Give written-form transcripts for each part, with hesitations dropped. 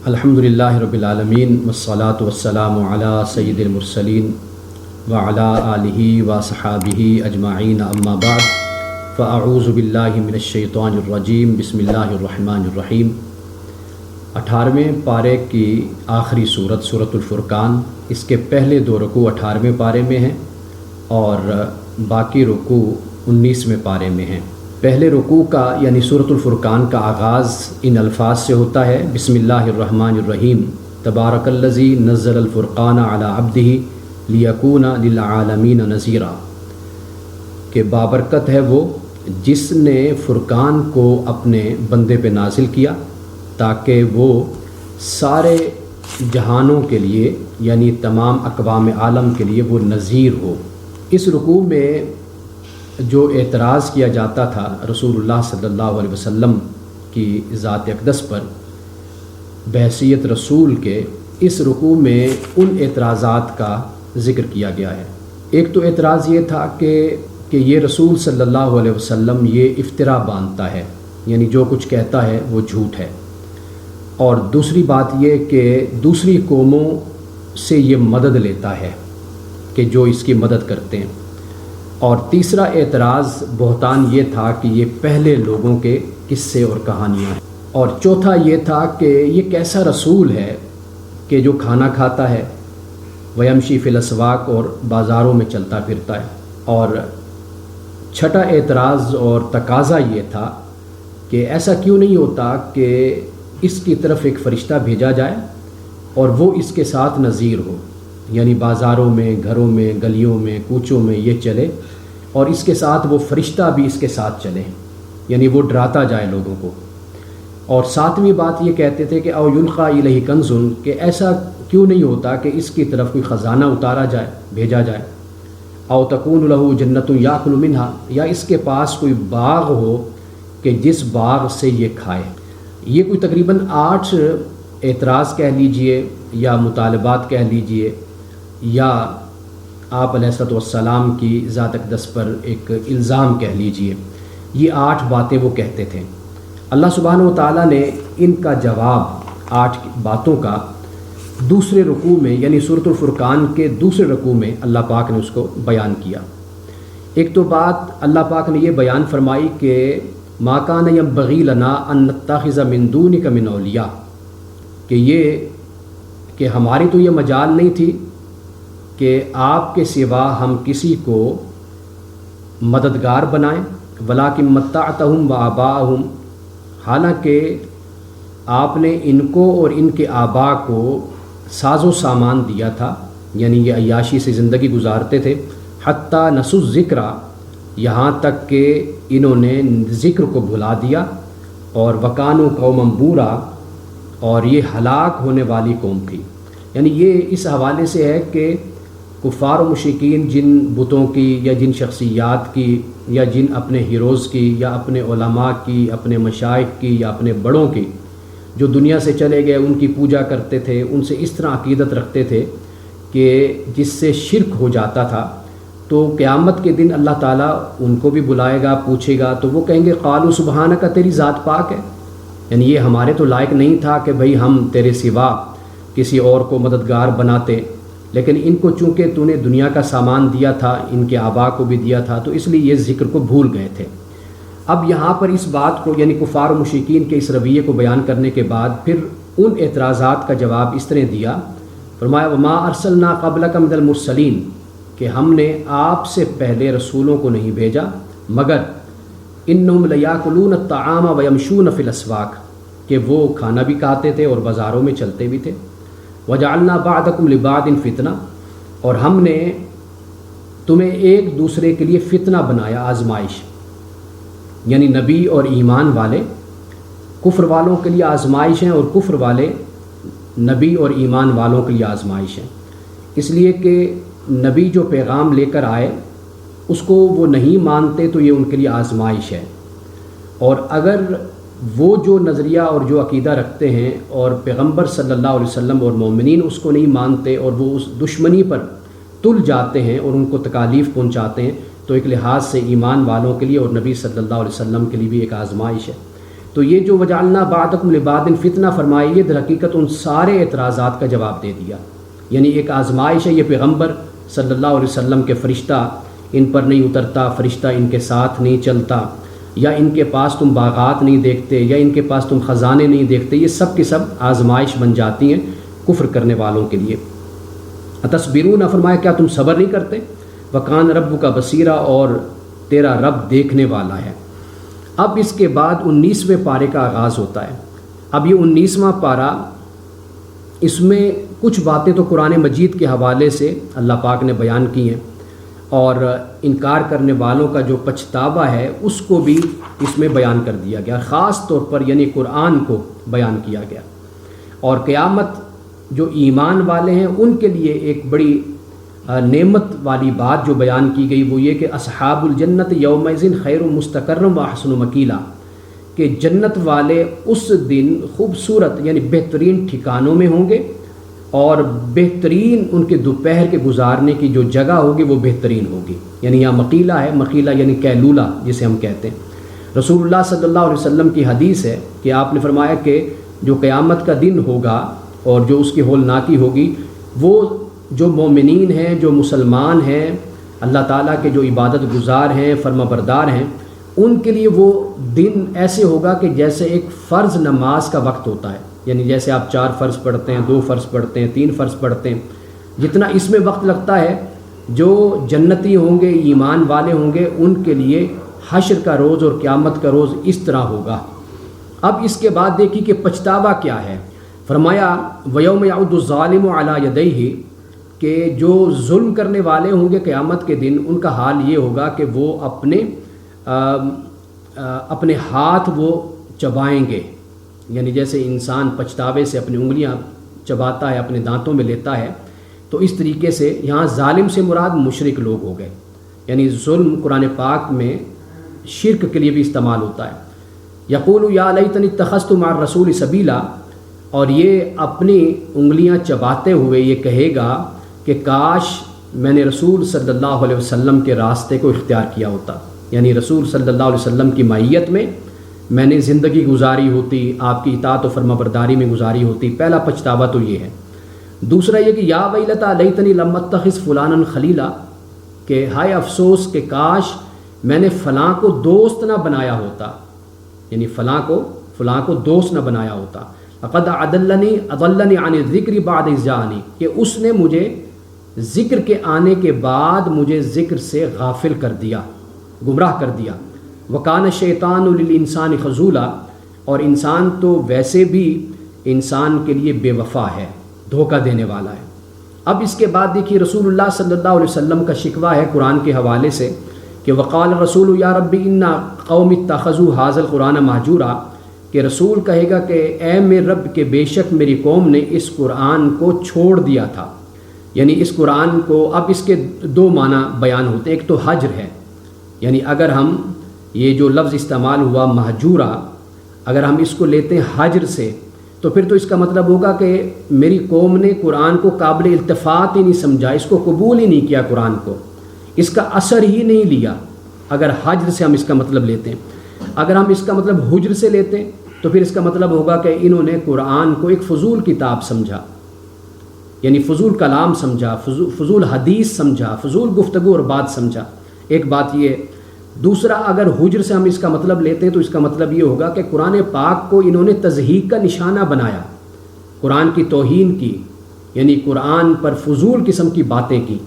الحمدللہ رب العالمین والصلاة والسلام علی سید المرسلین وعلی آلہ وصحابہ اجمعین اما بعد فاعوذ باللہ من الشیطان الرجیم بسم اللہ الرحمن الرحیم۔ 18ویں پارے کی آخری سورت الفرقان، اس کے پہلے 2 رکوع 18ویں پارے میں ہیں اور باقی رکوع 19ویں پارے میں ہیں۔ پہلے رکوع کا یعنی سورۃ الفرقان کا آغاز ان الفاظ سے ہوتا ہے، بسم اللہ الرحمن الرحیم، تبارک الذی نزل الفرقان علی عبدہ لیکون للعالمین نذیرا، کہ بابرکت ہے وہ جس نے فرقان کو اپنے بندے پہ نازل کیا تاکہ وہ سارے جہانوں کے لیے یعنی تمام اقوام عالم کے لیے وہ نذیر ہو۔ اس رکوع میں جو اعتراض کیا جاتا تھا رسول اللہ صلی اللہ علیہ وسلم کی ذات اقدس پر بحیثیت رسول کے، اس رکوع میں ان اعتراضات کا ذکر کیا گیا ہے۔ ایک تو اعتراض یہ تھا کہ یہ رسول صلی اللہ علیہ وسلم یہ افترا باندھتا ہے، یعنی جو کچھ کہتا ہے وہ جھوٹ ہے، اور دوسری بات یہ کہ دوسری قوموں سے یہ مدد لیتا ہے کہ جو اس کی مدد کرتے ہیں، اور تیسرا اعتراض بہتان یہ تھا کہ یہ پہلے لوگوں کے قصے اور کہانیاں ہیں، اور چوتھا یہ تھا کہ یہ کیسا رسول ہے کہ جو کھانا کھاتا ہے ویمشی فی الاسواق اور بازاروں میں چلتا پھرتا ہے، اور چھٹا اعتراض اور تقاضا یہ تھا کہ ایسا کیوں نہیں ہوتا کہ اس کی طرف ایک فرشتہ بھیجا جائے اور وہ اس کے ساتھ نذیر ہو، یعنی بازاروں میں، گھروں میں، گلیوں میں، کوچوں میں یہ چلے اور اس کے ساتھ وہ فرشتہ بھی اس کے ساتھ چلے، یعنی وہ ڈراتا جائے لوگوں کو۔ اور 7ویں بات یہ کہتے تھے کہ او یلقی الیہ کنز، کہ ایسا کیوں نہیں ہوتا کہ اس کی طرف کوئی خزانہ اتارا جائے، بھیجا جائے، او تکون لہ جنت یاکل منہا، یا اس کے پاس کوئی باغ ہو کہ جس باغ سے یہ کھائے۔ یہ کوئی تقریباً 8 اعتراض کہہ لیجئے یا مطالبات کہہ لیجئے یا آپ علیہ الصلوۃ والسلام کی ذات اقدس پر ایک الزام کہہ لیجئے، یہ 8 باتیں وہ کہتے تھے۔ اللہ سبحانہ و تعالیٰ نے ان کا جواب 8 باتوں کا دوسرے رکوع میں یعنی سورۃ الفرقان کے دوسرے رکوع میں اللہ پاک نے اس کو بیان کیا۔ ایک تو بات اللہ پاک نے یہ بیان فرمائی کہ ما کان ینبغی لنا ان نتخذ من دونک من اولیاء، کہ ہماری تو یہ مجال نہیں تھی کہ آپ کے سوا ہم کسی کو مددگار بنائیں، ولاکن متعتہم وآباءہم، حالانکہ آپ نے ان کو اور ان کے آباء کو ساز و سامان دیا تھا، یعنی یہ عیاشی سے زندگی گزارتے تھے، حتیٰ نسوا الذکر، یہاں تک کہ انہوں نے ذکر کو بھلا دیا، اور وکانوا قوما بورا، اور یہ ہلاک ہونے والی قوم تھی۔ یعنی یہ اس حوالے سے ہے کہ کفار و مشرکین جن بتوں کی یا جن شخصیات کی یا جن اپنے ہیروز کی یا اپنے علماء کی، اپنے مشائخ کی یا اپنے بڑوں کی جو دنیا سے چلے گئے ان کی پوجا کرتے تھے، ان سے اس طرح عقیدت رکھتے تھے کہ جس سے شرک ہو جاتا تھا، تو قیامت کے دن اللہ تعالیٰ ان کو بھی بلائے گا، پوچھے گا، تو وہ کہیں گے قالوا سبحانک، تیری ذات پاک ہے، یعنی یہ ہمارے تو لائق نہیں تھا کہ بھئی ہم تیرے سوا کسی اور کو مددگار بناتے، لیکن ان کو چونکہ تو نے دنیا کا سامان دیا تھا، ان کے آباء کو بھی دیا تھا، تو اس لیے یہ ذکر کو بھول گئے تھے۔ اب یہاں پر اس بات کو یعنی کفار و مشرکین کے اس رویے کو بیان کرنے کے بعد پھر ان اعتراضات کا جواب اس طرح دیا، فرمایا وما ارسلنا قبلک من المرسلین، کہ ہم نے آپ سے پہلے رسولوں کو نہیں بھیجا مگر انہم لیاکلون الطعام ویمشون فی الاسواق، کہ وہ کھانا بھی کھاتے تھے اور بازاروں میں چلتے بھی تھے، وجعلنا بعضکم لبعض فتنہ، اور ہم نے تمہیں ایک دوسرے کے لیے فتنہ بنایا، آزمائش، یعنی نبی اور ایمان والے کفر والوں کے لیے آزمائش ہیں اور کفر والے نبی اور ایمان والوں کے لیے آزمائش ہیں، اس لیے کہ نبی جو پیغام لے کر آئے اس کو وہ نہیں مانتے تو یہ ان کے لیے آزمائش ہے، اور اگر وہ جو نظریہ اور جو عقیدہ رکھتے ہیں اور پیغمبر صلی اللہ علیہ وسلم اور مومنین اس کو نہیں مانتے اور وہ اس دشمنی پر تل جاتے ہیں اور ان کو تکالیف پہنچاتے ہیں، تو ایک لحاظ سے ایمان والوں کے لیے اور نبی صلی اللہ علیہ وسلم کے لیے بھی ایک آزمائش ہے۔ تو یہ جو وجعلنا بعضکم لبعض فتنہ فرمائی، یہ در حقیقت ان سارے اعتراضات کا جواب دے دیا. یعنی ایک آزمائش ہے، یہ پیغمبر صلی اللہ علیہ وسلم کے فرشتہ ان پر نہیں اترتا، فرشتہ ان کے ساتھ نہیں چلتا، یا ان کے پاس تم باغات نہیں دیکھتے، یا ان کے پاس تم خزانے نہیں دیکھتے، یہ سب کی سب آزمائش بن جاتی ہیں کفر کرنے والوں کے لیے. اتصبرون، فرمایا کیا تم صبر نہیں کرتے؟ وکان ربک بصیرا، اور تیرا رب دیکھنے والا ہے. اب اس کے بعد 19ویں پارے کا آغاز ہوتا ہے. اب یہ 19واں پارہ، اس میں کچھ باتیں تو قرآن مجید کے حوالے سے اللہ پاک نے بیان کی ہیں، اور انکار کرنے والوں کا جو پچھتاوا ہے اس کو بھی اس میں بیان کر دیا گیا، خاص طور پر یعنی قرآن کو بیان کیا گیا. اور قیامت جو ایمان والے ہیں ان کے لیے ایک بڑی نعمت والی بات جو بیان کی گئی وہ یہ کہ اصحاب الجنت یومئذ خیر مستقر و احسن مقیلا، کہ جنت والے اس دن خوبصورت یعنی بہترین ٹھکانوں میں ہوں گے، اور بہترین ان کے دوپہر کے گزارنے کی جو جگہ ہوگی وہ بہترین ہوگی. یعنی یہاں مقیلہ ہے، مقیلہ یعنی کیلولہ جسے ہم کہتے ہیں. رسول اللہ صلی اللہ علیہ وسلم کی حدیث ہے کہ آپ نے فرمایا کہ جو قیامت کا دن ہوگا اور جو اس کی ہولناکی ہوگی، وہ جو مومنین ہیں، جو مسلمان ہیں، اللہ تعالیٰ کے جو عبادت گزار ہیں، فرما بردار ہیں، ان کے لیے وہ دن ایسے ہوگا کہ جیسے ایک فرض نماز کا وقت ہوتا ہے. یعنی جیسے آپ 4 فرض پڑھتے ہیں، 2 فرض پڑھتے ہیں، 3 فرض پڑھتے ہیں، جتنا اس میں وقت لگتا ہے، جو جنتی ہوں گے، ایمان والے ہوں گے، ان کے لیے حشر کا روز اور قیامت کا روز اس طرح ہوگا. اب اس کے بعد دیکھیے کہ پچھتاوا کیا ہے. فرمایا وَيَوْمَ يَعُضُّ الظَّالِمُ عَلَى يَدَيْهِ، کہ جو ظلم کرنے والے ہوں گے قیامت کے دن، ان کا حال یہ ہوگا کہ وہ اپنے ہاتھ وہ چبائیں گے. یعنی جیسے انسان پچھتاوے سے اپنی انگلیاں چباتا ہے، اپنے دانتوں میں لیتا ہے، تو اس طریقے سے یہاں ظالم سے مراد مشرک لوگ ہو گئے. یعنی ظلم قرآن پاک میں شرک کے لیے بھی استعمال ہوتا ہے. یقول یا لیتنی اتخذت مع الرسول سبیلا، اور یہ اپنی انگلیاں چباتے ہوئے یہ کہے گا کہ کاش میں نے رسول صلی اللہ علیہ وسلم کے راستے کو اختیار کیا ہوتا. یعنی رسول صلی اللہ علیہ وسلم کی معیت میں نے زندگی گزاری ہوتی، آپ کی اطاعت و فرما برداری میں گزاری ہوتی. پہلا پچھتاوا تو یہ ہے. دوسرا یہ کہ یا ویلتا لیتنی لم اتخذ فلانا خلیلا، کہ ہائے افسوس کہ کاش میں نے فلاں کو دوست نہ بنایا ہوتا. یعنی فلاں کو دوست نہ بنایا ہوتا. لقد اضلنی عن الذکر بعد اذ جاءنی، کہ اس نے مجھے ذکر کے آنے کے بعد مجھے ذکر سے غافل کر دیا، گمراہ کر دیا. وکان الشیطان للانسان خذولا، اور انسان تو ویسے بھی انسان کے لیے بے وفا ہے، دھوکہ دینے والا ہے. اب اس کے بعد دیکھیے رسول اللہ صلی اللہ علیہ وسلم کا شکوہ ہے قرآن کے حوالے سے کہ وقال رسول یا رب ان قوم اتخذوا ھذا القرآن مہجورا، کہ رسول کہے گا کہ اے میرے رب کہ بے شک میری قوم نے اس قرآن کو چھوڑ دیا تھا. یعنی اس قرآن کو، اب اس کے 2 معنی بیان ہوتے ہیں. ایک تو حجر ہے، یعنی اگر ہم یہ جو لفظ استعمال ہوا مہجورا، اگر ہم اس کو لیتے ہیں حجر سے، تو پھر تو اس کا مطلب ہوگا کہ میری قوم نے قرآن کو قابل التفات ہی نہیں سمجھا، اس کو قبول ہی نہیں کیا، قرآن کو اس کا اثر ہی نہیں لیا. اگر حجر سے ہم اس کا مطلب لیتے ہیں. اگر ہم اس کا مطلب حجر سے لیتے ہیں تو پھر اس کا مطلب ہوگا کہ انہوں نے قرآن کو ایک فضول کتاب سمجھا، یعنی فضول کلام سمجھا، فضول حدیث سمجھا، فضول گفتگو اور بات سمجھا. ایک بات یہ. دوسرا اگر حجر سے ہم اس کا مطلب لیتے ہیں تو اس کا مطلب یہ ہوگا کہ قرآن پاک کو انہوں نے تضحیق کا نشانہ بنایا، قرآن کی توہین کی، یعنی قرآن پر فضول قسم کی باتیں کی.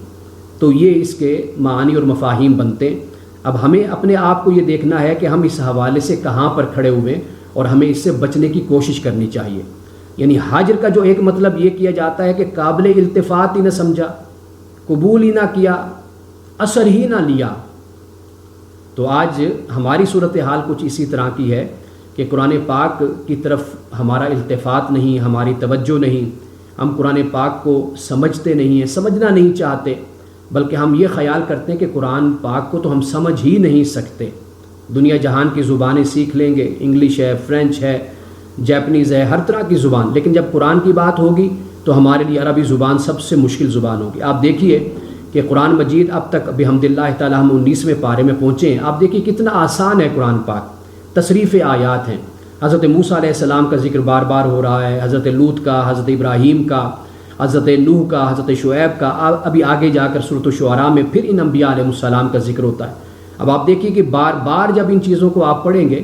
تو یہ اس کے معانی اور مفاہیم بنتے ہیں. اب ہمیں اپنے آپ کو یہ دیکھنا ہے کہ ہم اس حوالے سے کہاں پر کھڑے ہوئے اور ہمیں اس سے بچنے کی کوشش کرنی چاہیے. یعنی حجر کا جو ایک مطلب یہ کیا جاتا ہے کہ قابل التفات ہی نہ سمجھا، قبول ہی نہ کیا، اثر ہی نہ لیا. تو آج ہماری صورتحال کچھ اسی طرح کی ہے کہ قرآن پاک کی طرف ہمارا التفات نہیں، ہماری توجہ نہیں، ہم قرآن پاک کو سمجھتے نہیں ہیں، سمجھنا نہیں چاہتے، بلکہ ہم یہ خیال کرتے ہیں کہ قرآن پاک کو تو ہم سمجھ ہی نہیں سکتے. دنیا جہان کی زبانیں سیکھ لیں گے، انگلش ہے، فرینچ ہے، جاپنیز ہے، ہر طرح کی زبان، لیکن جب قرآن کی بات ہوگی تو ہمارے لیے عربی زبان سب سے مشکل زبان ہوگی. آپ دیکھیے کہ قرآن مجید اب تک بحمد اللہ تعالیٰ ہم 19ویں پارے میں پہنچے ہیں. آپ دیکھیے کتنا آسان ہے قرآن پاک، تصریف آیات ہیں. حضرت موسیٰ علیہ السلام کا ذکر بار بار ہو رہا ہے، حضرت لوط کا، حضرت ابراہیم کا، حضرت نوح کا، حضرت شعیب کا، ابھی آگے جا کر سورۃ الشعراء میں پھر ان انبیاء علیہ السلام کا ذکر ہوتا ہے۔ اب آپ دیکھیے کہ بار بار جب ان چیزوں کو آپ پڑھیں گے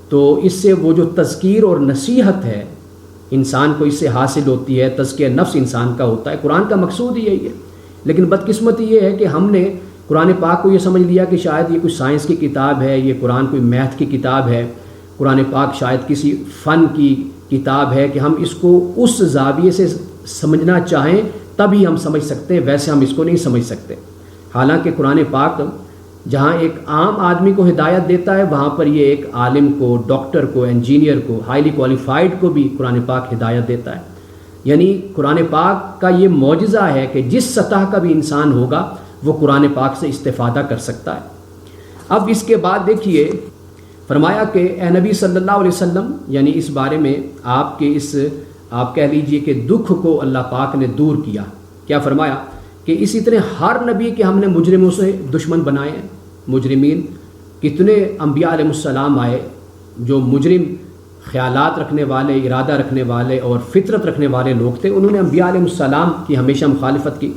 تو اس سے وہ جو تذکیر اور نصیحت ہے انسان کو اس سے حاصل ہوتی ہے، تزکیہ نفس انسان کا ہوتا ہے۔ قرآن کا مقصود ہی یہی ہے، لیکن بدقسمتی یہ ہے کہ ہم نے قرآن پاک کو یہ سمجھ لیا کہ شاید یہ کوئی سائنس کی کتاب ہے، یہ قرآن کوئی میتھ کی کتاب ہے، قرآن پاک شاید کسی فن کی کتاب ہے کہ ہم اس کو اس زاویے سے سمجھنا چاہیں تبھی ہم سمجھ سکتے ہیں، ویسے ہم اس کو نہیں سمجھ سکتے۔ حالانکہ قرآن پاک جہاں ایک عام آدمی کو ہدایت دیتا ہے، وہاں پر یہ ایک عالم کو، ڈاکٹر کو، انجینئر کو، ہائیلی کوالیفائڈ کو بھی قرآن پاک ہدایت دیتا ہے۔ یعنی قرآن پاک کا یہ معجزہ ہے کہ جس سطح کا بھی انسان ہوگا وہ قرآن پاک سے استفادہ کر سکتا ہے۔ اب اس کے بعد دیکھیے فرمایا کہ اے نبی صلی اللہ علیہ وسلم، یعنی اس بارے میں آپ کے اس آپ کہہ لیجئے کہ دکھ کو اللہ پاک نے دور کیا۔ کیا فرمایا کہ اسی طرح ہر نبی کے ہم نے مجرموں سے دشمن بنائے ہیں۔ مجرمین کتنے انبیاء علیہ السلام آئے جو مجرم خیالات رکھنے والے، ارادہ رکھنے والے اور فطرت رکھنے والے لوگ تھے، انہوں نے انبیاء علیہ السلام کی ہمیشہ مخالفت کی۔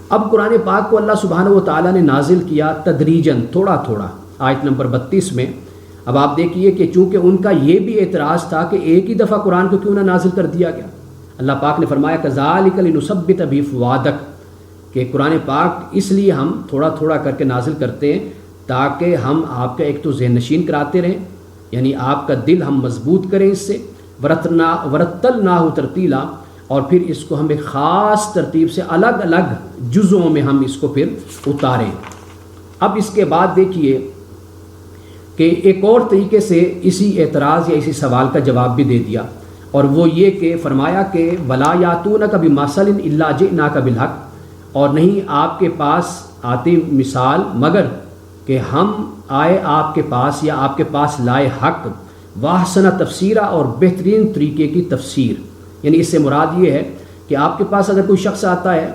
اب قرآن پاک کو اللہ سبحانہ و تعالیٰ نے نازل کیا تدریجاً، تھوڑا تھوڑا، آیت نمبر 32 میں۔ اب آپ دیکھیے کہ چونکہ ان کا یہ بھی اعتراض تھا کہ ایک ہی دفعہ قرآن کو کیوں نہ نازل کر دیا گیا، اللہ پاک نے فرمایا کذالک لنثبت بہ فؤادک، کہ قرآن پاک اس لیے ہم تھوڑا تھوڑا کر کے نازل کرتے ہیں تاکہ ہم آپ کا ایک تو ذہن نشین کراتے رہیں، یعنی آپ کا دل ہم مضبوط کریں اس سے، ورتلناہ ترتیلا، اور پھر اس کو ہم ایک خاص ترتیب سے الگ الگ جزوں میں ہم اس کو پھر اتاریں۔ اب اس کے بعد دیکھیے کہ ایک اور طریقے سے اسی اعتراض یا اسی سوال کا جواب بھی دے دیا، اور وہ یہ کہ فرمایا کہ ولا یاتونک بمثل الا جئناک بالحق، اور نہیں آپ کے پاس آتی مثال مگر کہ ہم آئے آپ کے پاس یا آپ کے پاس لائے حق، واحسن تفسیرہ، اور بہترین طریقے کی تفسیر۔ یعنی اس سے مراد یہ ہے کہ آپ کے پاس اگر کوئی شخص آتا ہے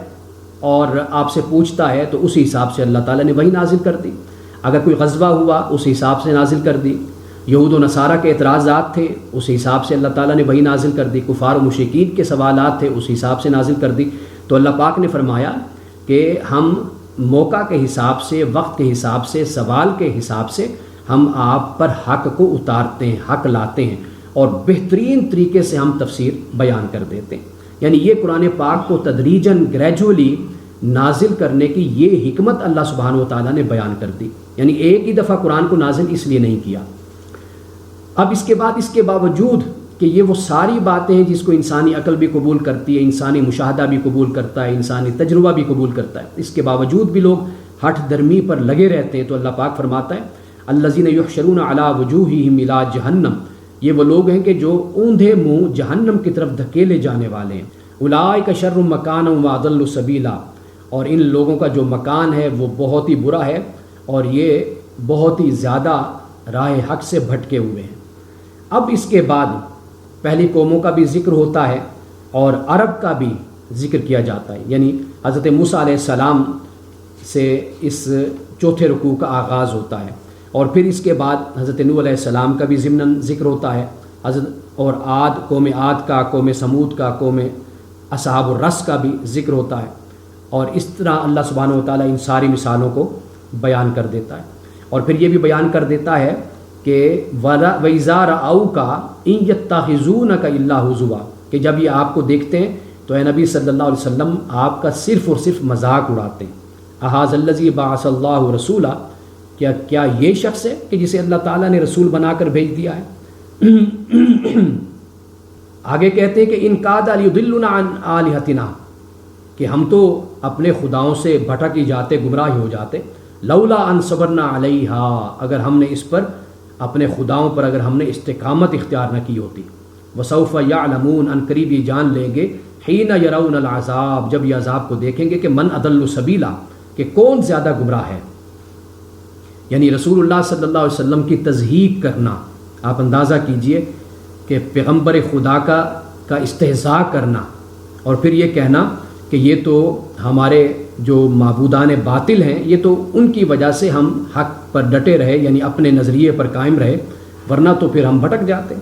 اور آپ سے پوچھتا ہے تو اسی حساب سے اللہ تعالیٰ نے وہی نازل کر دی۔ اگر کوئی غزوہ ہوا اس حساب سے نازل کر دی، یہود و نصارہ کے اعتراضات تھے اس حساب سے اللہ تعالیٰ نے وہی نازل کر دی، کفار و مشرکین کے سوالات تھے اس حساب سے نازل کر دی۔ تو اللہ پاک نے فرمایا کہ ہم موقع کے حساب سے، وقت کے حساب سے، سوال کے حساب سے ہم آپ پر حق کو اتارتے ہیں، حق لاتے ہیں، اور بہترین طریقے سے ہم تفسیر بیان کر دیتے ہیں۔ یعنی یہ قرآن پاک کو تدریجاً گریجولی نازل کرنے کی یہ حکمت اللہ سبحانہ و تعالیٰ نے بیان کر دی، یعنی ایک ہی دفعہ قرآن کو نازل اس لیے نہیں کیا۔ اب اس کے بعد اس کے باوجود کہ یہ وہ ساری باتیں ہیں جس کو انسانی عقل بھی قبول کرتی ہے، انسانی مشاہدہ بھی قبول کرتا ہے، انسانی تجربہ بھی قبول کرتا ہے، اس کے باوجود بھی لوگ ہٹ درمی پر لگے رہتے ہیں، تو اللہ پاک فرماتا ہے الذین یحشرون علی وجوہہم الی جہنم، یہ وہ لوگ ہیں کہ جو اوندھے منہ جہنم کی طرف دھکیلے جانے والے ہیں۔ اولئک شر مکانا واضل سبیلا، اور ان لوگوں کا جو مکان ہے وہ بہت ہی برا ہے اور یہ بہت ہی زیادہ راہ حق سے بھٹکے ہوئے ہیں۔ اب اس کے بعد پہلی قوموں کا بھی ذکر ہوتا ہے اور عرب کا بھی ذکر کیا جاتا ہے، یعنی حضرت موسیٰ علیہ السلام سے اس چوتھے رکوع کا آغاز ہوتا ہے، اور پھر اس کے بعد حضرت نوح علیہ السلام کا بھی ضمناً ذکر ہوتا ہے، اور قوم عاد کا، قوم سمود کا، قوم اصحاب الرس کا بھی ذکر ہوتا ہے، اور اس طرح اللہ سبحانہ و تعالیٰ ان ساری مثالوں کو بیان کر دیتا ہے، اور پھر یہ بھی بیان کر دیتا ہے کہ وَإِذَا رَأَوْكَ إِن يَتَّخِذُونَكَ إِلَّا هُزُوًا، کہ جب یہ آپ کو دیکھتے ہیں تو اے نبی صلی اللہ علیہ وسلم آپ کا صرف اور صرف مذاق اڑاتے ہیں۔ أَهَٰذَا الَّذِي بَعَثَ اللَّهُ رَسُولًا، کیا یہ شخص ہے کہ جسے اللہ تعالیٰ نے رسول بنا کر بھیج دیا ہے؟ آگے کہتے ہیں کہ إِن كَادَ لِيُضِلُّنَا عَنْ آلِهَتِنَا، کہ ہم تو اپنے خداؤں سے بھٹک ہی جاتے، گمراہ ہو جاتے، لولا ان صبرنا علیہا، اگر ہم نے اس پر اپنے خداؤں پر اگر ہم نے استقامت اختیار نہ کی ہوتی۔ وسوف یعلمون، ان قریب یہ جان لیں گے، حین یرون العذاب، جب یہ عذاب کو دیکھیں گے، کہ من اضل سبیلا، کہ کون زیادہ گمراہ ہے۔ یعنی رسول اللہ صلی اللہ علیہ وسلم کی تضحیق کرنا، آپ اندازہ کیجئے کہ پیغمبر خدا کا استہزاء کرنا، اور پھر یہ کہنا کہ یہ تو ہمارے جو معبودان باطل ہیں یہ تو ان کی وجہ سے ہم حق پر ڈٹے رہے، یعنی اپنے نظریے پر قائم رہے، ورنہ تو پھر ہم بھٹک جاتے۔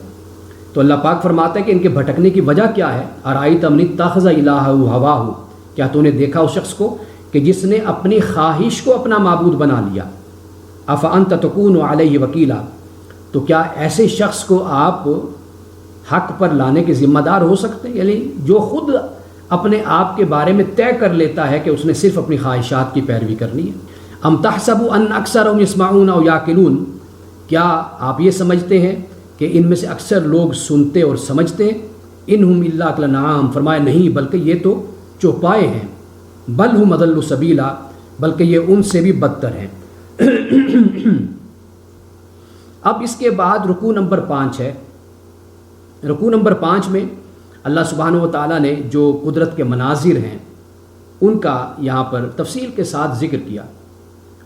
تو اللہ پاک فرماتا ہے کہ ان کے بھٹکنے کی وجہ کیا ہے؟ ارائیت من اتخذ الہہ ہواہ، کیا تو نے دیکھا اس شخص کو کہ جس نے اپنی خواہش کو اپنا معبود بنا لیا؟ افانت تکون علیہ وکیلا، تو کیا ایسے شخص کو آپ حق پر لانے کے ذمہ دار ہو سکتے ہیں؟ یعنی جو خود اپنے آپ کے بارے میں طے کر لیتا ہے کہ اس نے صرف اپنی خواہشات کی پیروی کرنی ہے۔ ام تحسب ان اکثرهم يسمعون او یعقلون، کیا آپ یہ سمجھتے ہیں کہ ان میں سے اکثر لوگ سنتے اور سمجھتے ہیں؟ انہم الا کالانعام، فرمایا نہیں بلکہ یہ تو چوپائے ہیں، بل ہم اضل سبیلا، بلکہ یہ ان سے بھی بدتر ہیں۔ اب اس کے بعد رکوع نمبر 5 ہے۔ رکوع نمبر 5 میں اللہ سبحانہ و تعالیٰ نے جو قدرت کے مناظر ہیں ان کا یہاں پر تفصیل کے ساتھ ذکر کیا،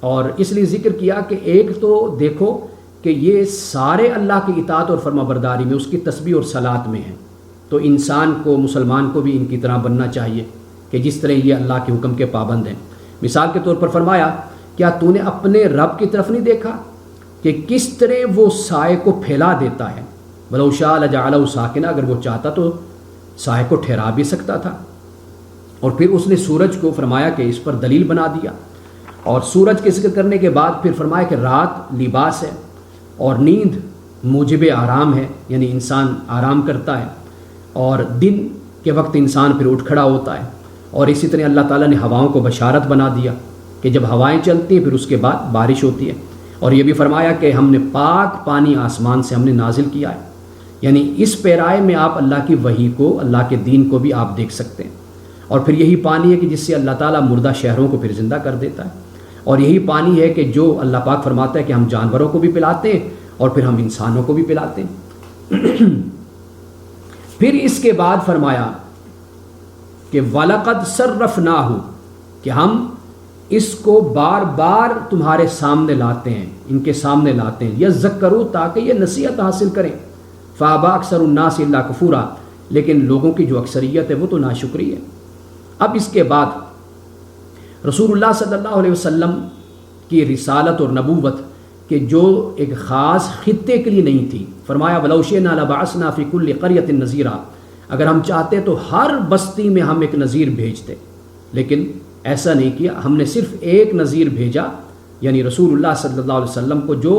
اور اس لیے ذکر کیا کہ ایک تو دیکھو کہ یہ سارے اللہ کی اطاعت اور فرما برداری میں، اس کی تسبیح اور صلات میں ہیں، تو انسان کو، مسلمان کو بھی ان کی طرح بننا چاہیے کہ جس طرح یہ اللہ کے حکم کے پابند ہیں۔ مثال کے طور پر فرمایا، کیا تو نے اپنے رب کی طرف نہیں دیکھا کہ کس طرح وہ سائے کو پھیلا دیتا ہے؟ وَلَوْ شَاءَ لَجَعَلَهُ سَاكِنًا، اگر وہ چاہتا تو سائے کو ٹھہرا بھی سکتا تھا۔ اور پھر اس نے سورج کو فرمایا کہ اس پر دلیل بنا دیا، اور سورج کے ذکر کرنے کے بعد پھر فرمایا کہ رات لباس ہے اور نیند موجب آرام ہے، یعنی انسان آرام کرتا ہے، اور دن کے وقت انسان پھر اٹھ کھڑا ہوتا ہے۔ اور اسی طرح اللہ تعالیٰ نے ہواؤں کو بشارت بنا دیا کہ جب ہوائیں چلتی ہیں پھر اس کے بعد بارش ہوتی ہے، اور یہ بھی فرمایا کہ ہم نے پاک پانی آسمان سے ہم نے نازل کیا ہے۔ یعنی اس پیرائے میں آپ اللہ کی وحی کو، اللہ کے دین کو بھی آپ دیکھ سکتے ہیں، اور پھر یہی پانی ہے کہ جس سے اللہ تعالیٰ مردہ شہروں کو پھر زندہ کر دیتا ہے، اور یہی پانی ہے کہ جو اللہ پاک فرماتا ہے کہ ہم جانوروں کو بھی پلاتے ہیں اور پھر ہم انسانوں کو بھی پلاتے ہیں۔ پھر اس کے بعد فرمایا کہ وَلَقَدْ صَرَّفْنَاهُ، کہ ہم اس کو بار بار تمہارے سامنے لاتے ہیں، ان کے سامنے لاتے ہیں، یذکروا، تاکہ یہ نصیحت حاصل کریں، فَأَبَى أَكْثَرُ النَّاسِ إِلَّا كُفُورًا، لیکن لوگوں کی جو اکثریت ہے وہ تو ناشکری ہے۔ اب اس کے بعد رسول اللہ صلی اللہ علیہ وسلم کی رسالت اور نبوت کہ جو ایک خاص خطے کے لیے نہیں تھی، فرمایا وَلَوْ شِئْنَا لَبَعَثْنَا فِي كُلِّ قَرْيَةٍ نَذِيرًا، اگر ہم چاہتے تو ہر بستی میں ہم ایک نذیر بھیجتے، لیکن ایسا نہیں کیا، ہم نے صرف ایک نذیر بھیجا، یعنی رسول اللہ صلی اللہ علیہ وسلم کو، جو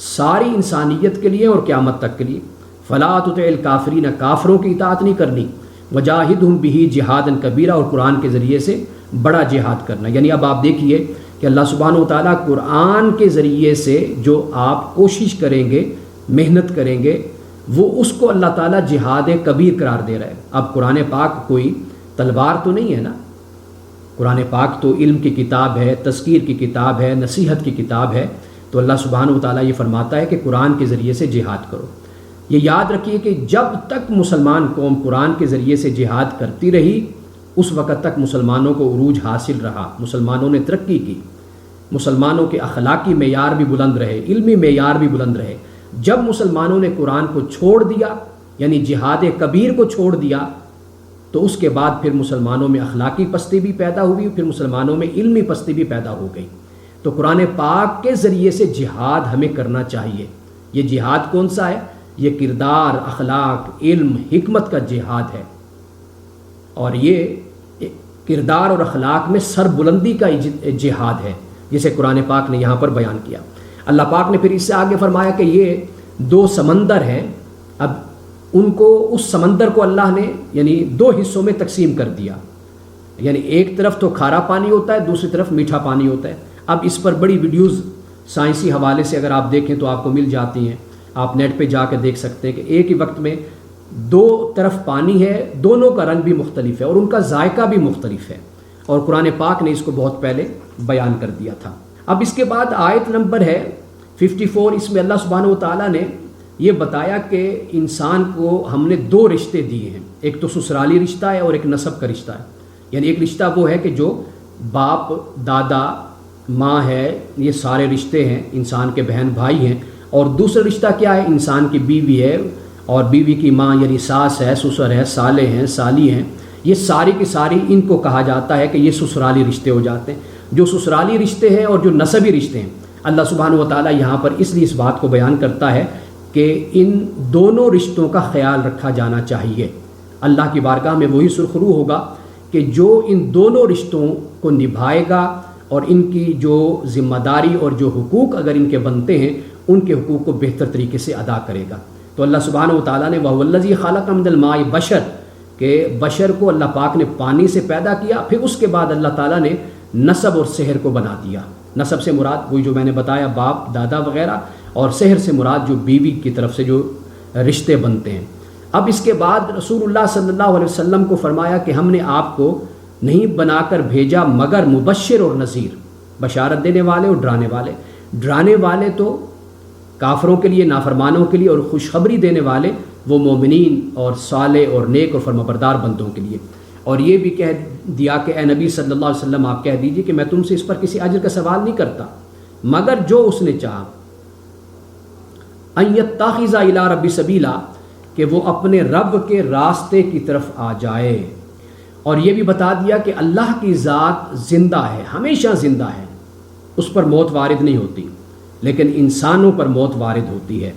ساری انسانیت کے لیے اور قیامت تک کے لیے۔ فَلَا تُطِعِ الْكَافِرِينَ، کافروں کی اطاعت نہیں کرنی، وَجَاهِدْهُمْ بِهِ جِهَادًا كَبِيرًا، اور قرآن کے ذریعے سے بڑا جہاد کرنا۔ یعنی اب آپ دیکھیے کہ اللہ سبحانہ و تعالیٰ قرآن کے ذریعے سے جو آپ کوشش کریں گے، محنت کریں گے، وہ اس کو اللہ تعالیٰ جہاد کبیر قرار دے رہا ہے۔ اب قرآن پاک کوئی تلوار تو نہیں ہے نا، قرآن پاک تو علم کی کتاب ہے، تذکیر کی کتاب ہے، نصیحت کی کتاب ہے، تو اللہ سبحانہ و تعالیٰ یہ فرماتا ہے کہ قرآن کے ذریعے سے جہاد کرو۔ یہ یاد رکھیے کہ جب تک مسلمان قوم قرآن کے ذریعے سے جہاد کرتی رہی، اس وقت تک مسلمانوں کو عروج حاصل رہا، مسلمانوں نے ترقی کی، مسلمانوں کے اخلاقی معیار بھی بلند رہے، علمی معیار بھی بلند رہے۔ جب مسلمانوں نے قرآن کو چھوڑ دیا، یعنی جہاد کبیر کو چھوڑ دیا، تو اس کے بعد پھر مسلمانوں میں اخلاقی پستی بھی پیدا ہوئی، پھر مسلمانوں میں علمی پستی بھی پیدا ہو گئی۔ تو قرآن پاک کے ذریعے سے جہاد ہمیں کرنا چاہیے۔ یہ جہاد کون سا ہے؟ یہ کردار، اخلاق، علم، حکمت کا جہاد ہے، اور یہ کردار اور اخلاق میں سر بلندی کا جہاد ہے، جسے قرآن پاک نے یہاں پر بیان کیا۔ اللہ پاک نے پھر اس سے آگے فرمایا کہ یہ دو سمندر ہیں، اب ان کو، اس سمندر کو اللہ نے یعنی دو حصوں میں تقسیم کر دیا، یعنی ایک طرف تو کھارا پانی ہوتا ہے، دوسری طرف میٹھا پانی ہوتا ہے۔ اب اس پر بڑی ویڈیوز سائنسی حوالے سے اگر آپ دیکھیں تو آپ کو مل جاتی ہیں، آپ نیٹ پہ جا کے دیکھ سکتے ہیں کہ ایک ہی وقت میں دو طرف پانی ہے، دونوں کا رنگ بھی مختلف ہے اور ان کا ذائقہ بھی مختلف ہے، اور قرآن پاک نے اس کو بہت پہلے بیان کر دیا تھا۔ اب اس کے بعد آیت نمبر ہے 54، اس میں اللہ سبحانہ و تعالیٰ نے یہ بتایا کہ انسان کو ہم نے دو رشتے دیے ہیں، ایک تو سسرالی رشتہ ہے اور ایک نسب کا رشتہ ہے۔ یعنی ایک رشتہ وہ ہے کہ جو باپ، دادا، ماں ہے، یہ سارے رشتے ہیں، انسان کے بہن بھائی ہیں، اور دوسرا رشتہ کیا ہے؟ انسان کی بیوی ہے اور بیوی کی ماں، یعنی ساس ہے، سسر ہے، سالے ہیں، سالی ہیں، یہ ساری کی ساری ان کو کہا جاتا ہے کہ یہ سسرالی رشتے ہو جاتے ہیں۔ جو سسرالی رشتے ہیں اور جو نسبی رشتے ہیں، اللہ سبحانہ و تعالیٰ یہاں پر اس لیے اس بات کو بیان کرتا ہے کہ ان دونوں رشتوں کا خیال رکھا جانا چاہیے۔ اللہ کی بارگاہ میں وہی سرخرو ہوگا کہ جو ان دونوں رشتوں کو نبھائے گا اور ان کی جو ذمہ داری اور جو حقوق اگر ان کے بنتے ہیں ان کے حقوق کو بہتر طریقے سے ادا کرے گا۔ تو اللہ سبحانہ و تعالیٰ نے وَهُوَ الَّذِي خَلَقَ مِنَ الْمَاءِ بشر کہ بشر کو اللہ پاک نے پانی سے پیدا کیا، پھر اس کے بعد اللہ تعالیٰ نے نسب اور سحر کو بنا دیا۔ نسب سے مراد وہی جو میں نے بتایا باپ دادا وغیرہ، اور سحر سے مراد جو بیوی کی طرف سے جو رشتے بنتے ہیں۔ اب اس کے بعد رسول اللہ صلی اللہ علیہ وسلم کو فرمایا کہ ہم نے آپ کو نہیں بنا کر بھیجا مگر مبشر اور نذیر، بشارت دینے والے اور ڈرانے والے۔ ڈرانے والے تو کافروں کے لیے، نافرمانوں کے لیے، اور خوشخبری دینے والے وہ مومنین اور صالح اور نیک اور فرمانبردار بندوں کے لیے۔ اور یہ بھی کہہ دیا کہ اے نبی صلی اللہ علیہ وسلم آپ کہہ دیجئے کہ میں تم سے اس پر کسی اجر کا سوال نہیں کرتا مگر جو اس نے چاہا، ان یتخذ الی رب سبیلا کہ وہ اپنے رب کے راستے کی طرف آ جائے۔ اور یہ بھی بتا دیا کہ اللہ کی ذات زندہ ہے، ہمیشہ زندہ ہے، اس پر موت وارد نہیں ہوتی، لیکن انسانوں پر موت وارد ہوتی ہے۔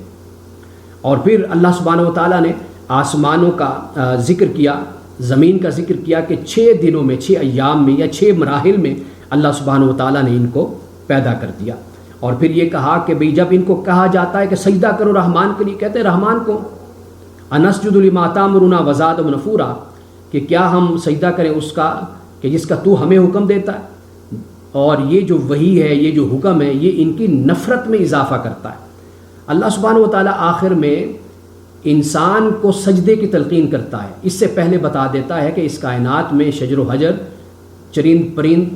اور پھر اللہ سبحانہ و تعالیٰ نے آسمانوں کا ذکر کیا، زمین کا ذکر کیا کہ 6 دنوں میں، 6 ایام میں یا 6 مراحل میں اللہ سبحانہ و تعالیٰ نے ان کو پیدا کر دیا۔ اور پھر یہ کہا کہ بھئی جب ان کو کہا جاتا ہے کہ سجدہ کرو رحمان کے لیے، کہتے ہیں رحمان کو انسجد لما تامرنا وزادہم نفورا کہ کیا ہم سجدہ کریں اس کا کہ جس کا تو ہمیں حکم دیتا ہے۔ اور یہ جو وحی ہے، یہ جو حکم ہے، یہ ان کی نفرت میں اضافہ کرتا ہے۔ اللہ سبحانہ و تعالیٰ آخر میں انسان کو سجدے کی تلقین کرتا ہے، اس سے پہلے بتا دیتا ہے کہ اس کائنات میں شجر و حجر، چرند پرند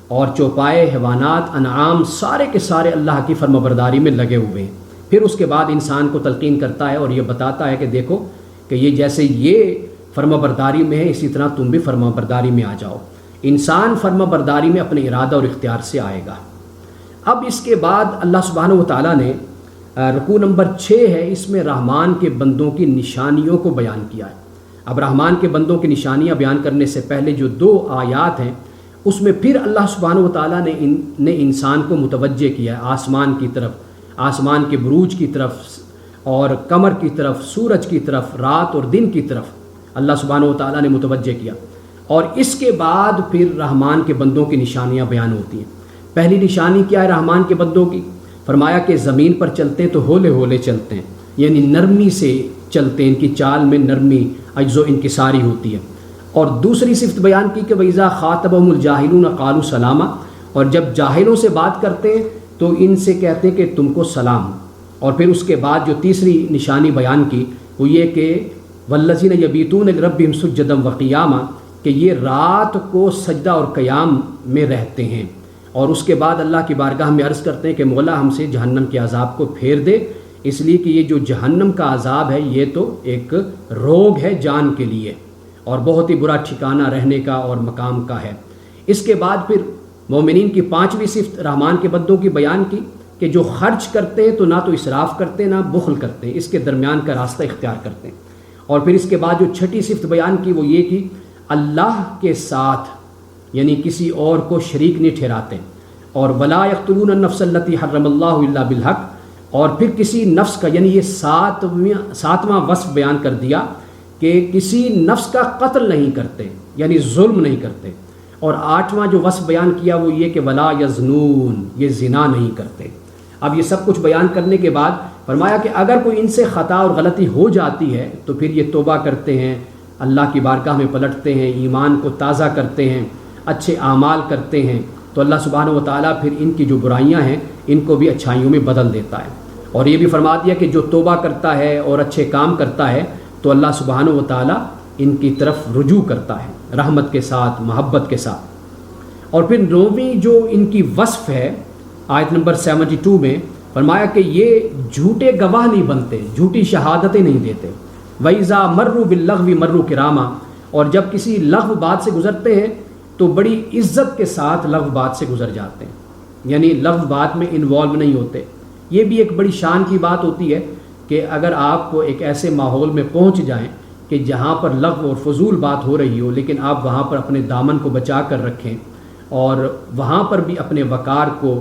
اور چوپائے حیوانات، انعام، سارے کے سارے اللہ کی فرمانبرداری میں لگے ہوئے ہیں۔ پھر اس کے بعد انسان کو تلقین کرتا ہے اور یہ بتاتا ہے کہ دیکھو کہ یہ جیسے یہ فرمانبرداری میں ہے اسی طرح تم بھی فرمانبرداری میں آ جاؤ۔ انسان فرمانبرداری میں اپنے ارادہ اور اختیار سے آئے گا۔ اب اس کے بعد اللہ سبحانہ و تعالیٰ نے رکوع نمبر 6 ہے، اس میں رحمان کے بندوں کی نشانیوں کو بیان کیا ہے۔ اب رحمان کے بندوں کی نشانیاں بیان کرنے سے پہلے جو 2 آیات ہیں اس میں پھر اللہ سبحانہ و تعالیٰ نے انسان کو متوجہ کیا ہے آسمان کی طرف، آسمان کے بروج کی طرف اور قمر کی طرف، سورج کی طرف، رات اور دن کی طرف اللہ سبحانہ و تعالیٰ نے متوجہ کیا۔ اور اس کے بعد پھر رحمان کے بندوں کی نشانیاں بیان ہوتی ہیں۔ پہلی نشانی کیا ہے رحمان کے بندوں کی؟ فرمایا کہ زمین پر چلتے ہیں تو ہولے ہولے چلتے ہیں، یعنی نرمی سے چلتے ہیں، ان کی چال میں نرمی، عجز و انکساری ہوتی ہے۔ اور دوسری صفت بیان کی کہ وَإِذَا خَاطَبَهُمُ الْجَاهِلُونَ قَالُوا سَلَامًا، اور جب جاہلوں سے بات کرتے ہیں تو ان سے کہتے ہیں کہ تم کو سلام۔ اور پھر اس کے بعد جو تیسری نشانی بیان کی وہ یہ کہ وَالَّذِينَ يَبِيتُونَ لِرَبِّهِمْ سُجَّدًا وَقِيَامًا کہ یہ رات کو سجدہ اور قیام میں رہتے ہیں۔ اور اس کے بعد اللہ کی بارگاہ میں عرض کرتے ہیں کہ مولا ہم سے جہنم کے عذاب کو پھیر دے، اس لیے کہ یہ جو جہنم کا عذاب ہے یہ تو ایک روگ ہے جان کے لیے اور بہت ہی برا ٹھکانہ رہنے کا اور مقام کا ہے۔ اس کے بعد پھر مومنین کی 5ویں صفت رحمان کے بندوں کی بیان کی کہ جو خرچ کرتے ہیں تو نہ تو اسراف کرتے نہ بخل کرتے، اس کے درمیان کا راستہ اختیار کرتے ہیں۔ اور پھر اس کے بعد جو 6ٹھی صفت بیان کی وہ یہ کہ اللہ کے ساتھ یعنی کسی اور کو شریک نہیں ٹھہراتے، اور ولا یقتلون النفس التی حرم اللہ الا بالحق، اور پھر کسی نفس کا یعنی یہ 7واں وصف بیان کر دیا کہ کسی نفس کا قتل نہیں کرتے یعنی ظلم نہیں کرتے، اور 8واں جو وصف بیان کیا وہ یہ کہ ولا یزنون، یہ زنا نہیں کرتے۔ اب یہ سب کچھ بیان کرنے کے بعد فرمایا کہ اگر کوئی ان سے خطا اور غلطی ہو جاتی ہے تو پھر یہ توبہ کرتے ہیں، اللہ کی بارگاہ میں پلٹتے ہیں، ایمان کو تازہ کرتے ہیں، اچھے اعمال کرتے ہیں، تو اللہ سبحانہ و تعالیٰ پھر ان کی جو برائیاں ہیں ان کو بھی اچھائیوں میں بدل دیتا ہے۔ اور یہ بھی فرما دیا کہ جو توبہ کرتا ہے اور اچھے کام کرتا ہے تو اللہ سبحانہ و تعالیٰ ان کی طرف رجوع کرتا ہے رحمت کے ساتھ، محبت کے ساتھ۔ اور پھر 9ویں جو ان کی وصف ہے آیت نمبر 72 میں فرمایا کہ یہ جھوٹے گواہ نہیں بنتے، جھوٹی شہادتیں نہیں دیتے۔ وَإِذَا مَرُّوا بِاللَّغْوِ مَرُّوا كِرَامًا، اور جب کسی لغو بات سے گزرتے ہیں تو بڑی عزت کے ساتھ لغو بات سے گزر جاتے ہیں، یعنی لغو بات میں انوالو نہیں ہوتے۔ یہ بھی ایک بڑی شان کی بات ہوتی ہے کہ اگر آپ کو ایک ایسے ماحول میں پہنچ جائیں کہ جہاں پر لغو اور فضول بات ہو رہی ہو لیکن آپ وہاں پر اپنے دامن کو بچا کر رکھیں اور وہاں پر بھی اپنے وقار کو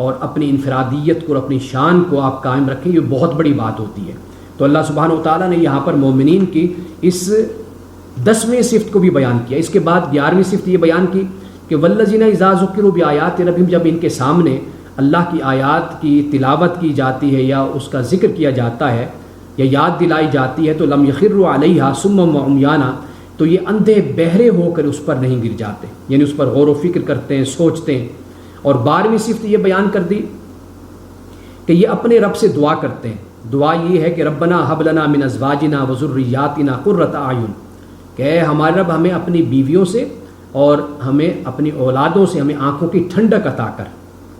اور اپنی انفرادیت کو اور اپنی شان کو آپ قائم رکھیں، یہ بہت بڑی بات ہوتی ہے۔ تو اللہ سبحانہ و تعالیٰ نے یہاں پر مومنین کی اس 10ویں صفت کو بھی بیان کیا۔ اس کے بعد 11ویں صفت یہ بیان کی کہ والذین اذا ذکروا بآیات ربہم، جب ان کے سامنے اللہ کی آیات کی تلاوت کی جاتی ہے یا اس کا ذکر کیا جاتا ہے یا یاد دلائی جاتی ہے، تو لم یخروا علیہا صما وعمیانا، تو یہ اندھے بہرے ہو کر اس پر نہیں گر جاتے، یعنی اس پر غور و فکر کرتے ہیں، سوچتے ہیں۔ اور 12ویں صفت یہ بیان کر دی کہ یہ اپنے رب سے دعا کرتے ہیں۔ دعا یہ ہے کہ ربنا ہب لنا من ازواجنا وذریاتنا قرۃ اعین، کہ اے ہمارے رب ہمیں اپنی بیویوں سے اور ہمیں اپنی اولادوں سے ہمیں آنکھوں کی ٹھنڈک عطا کر،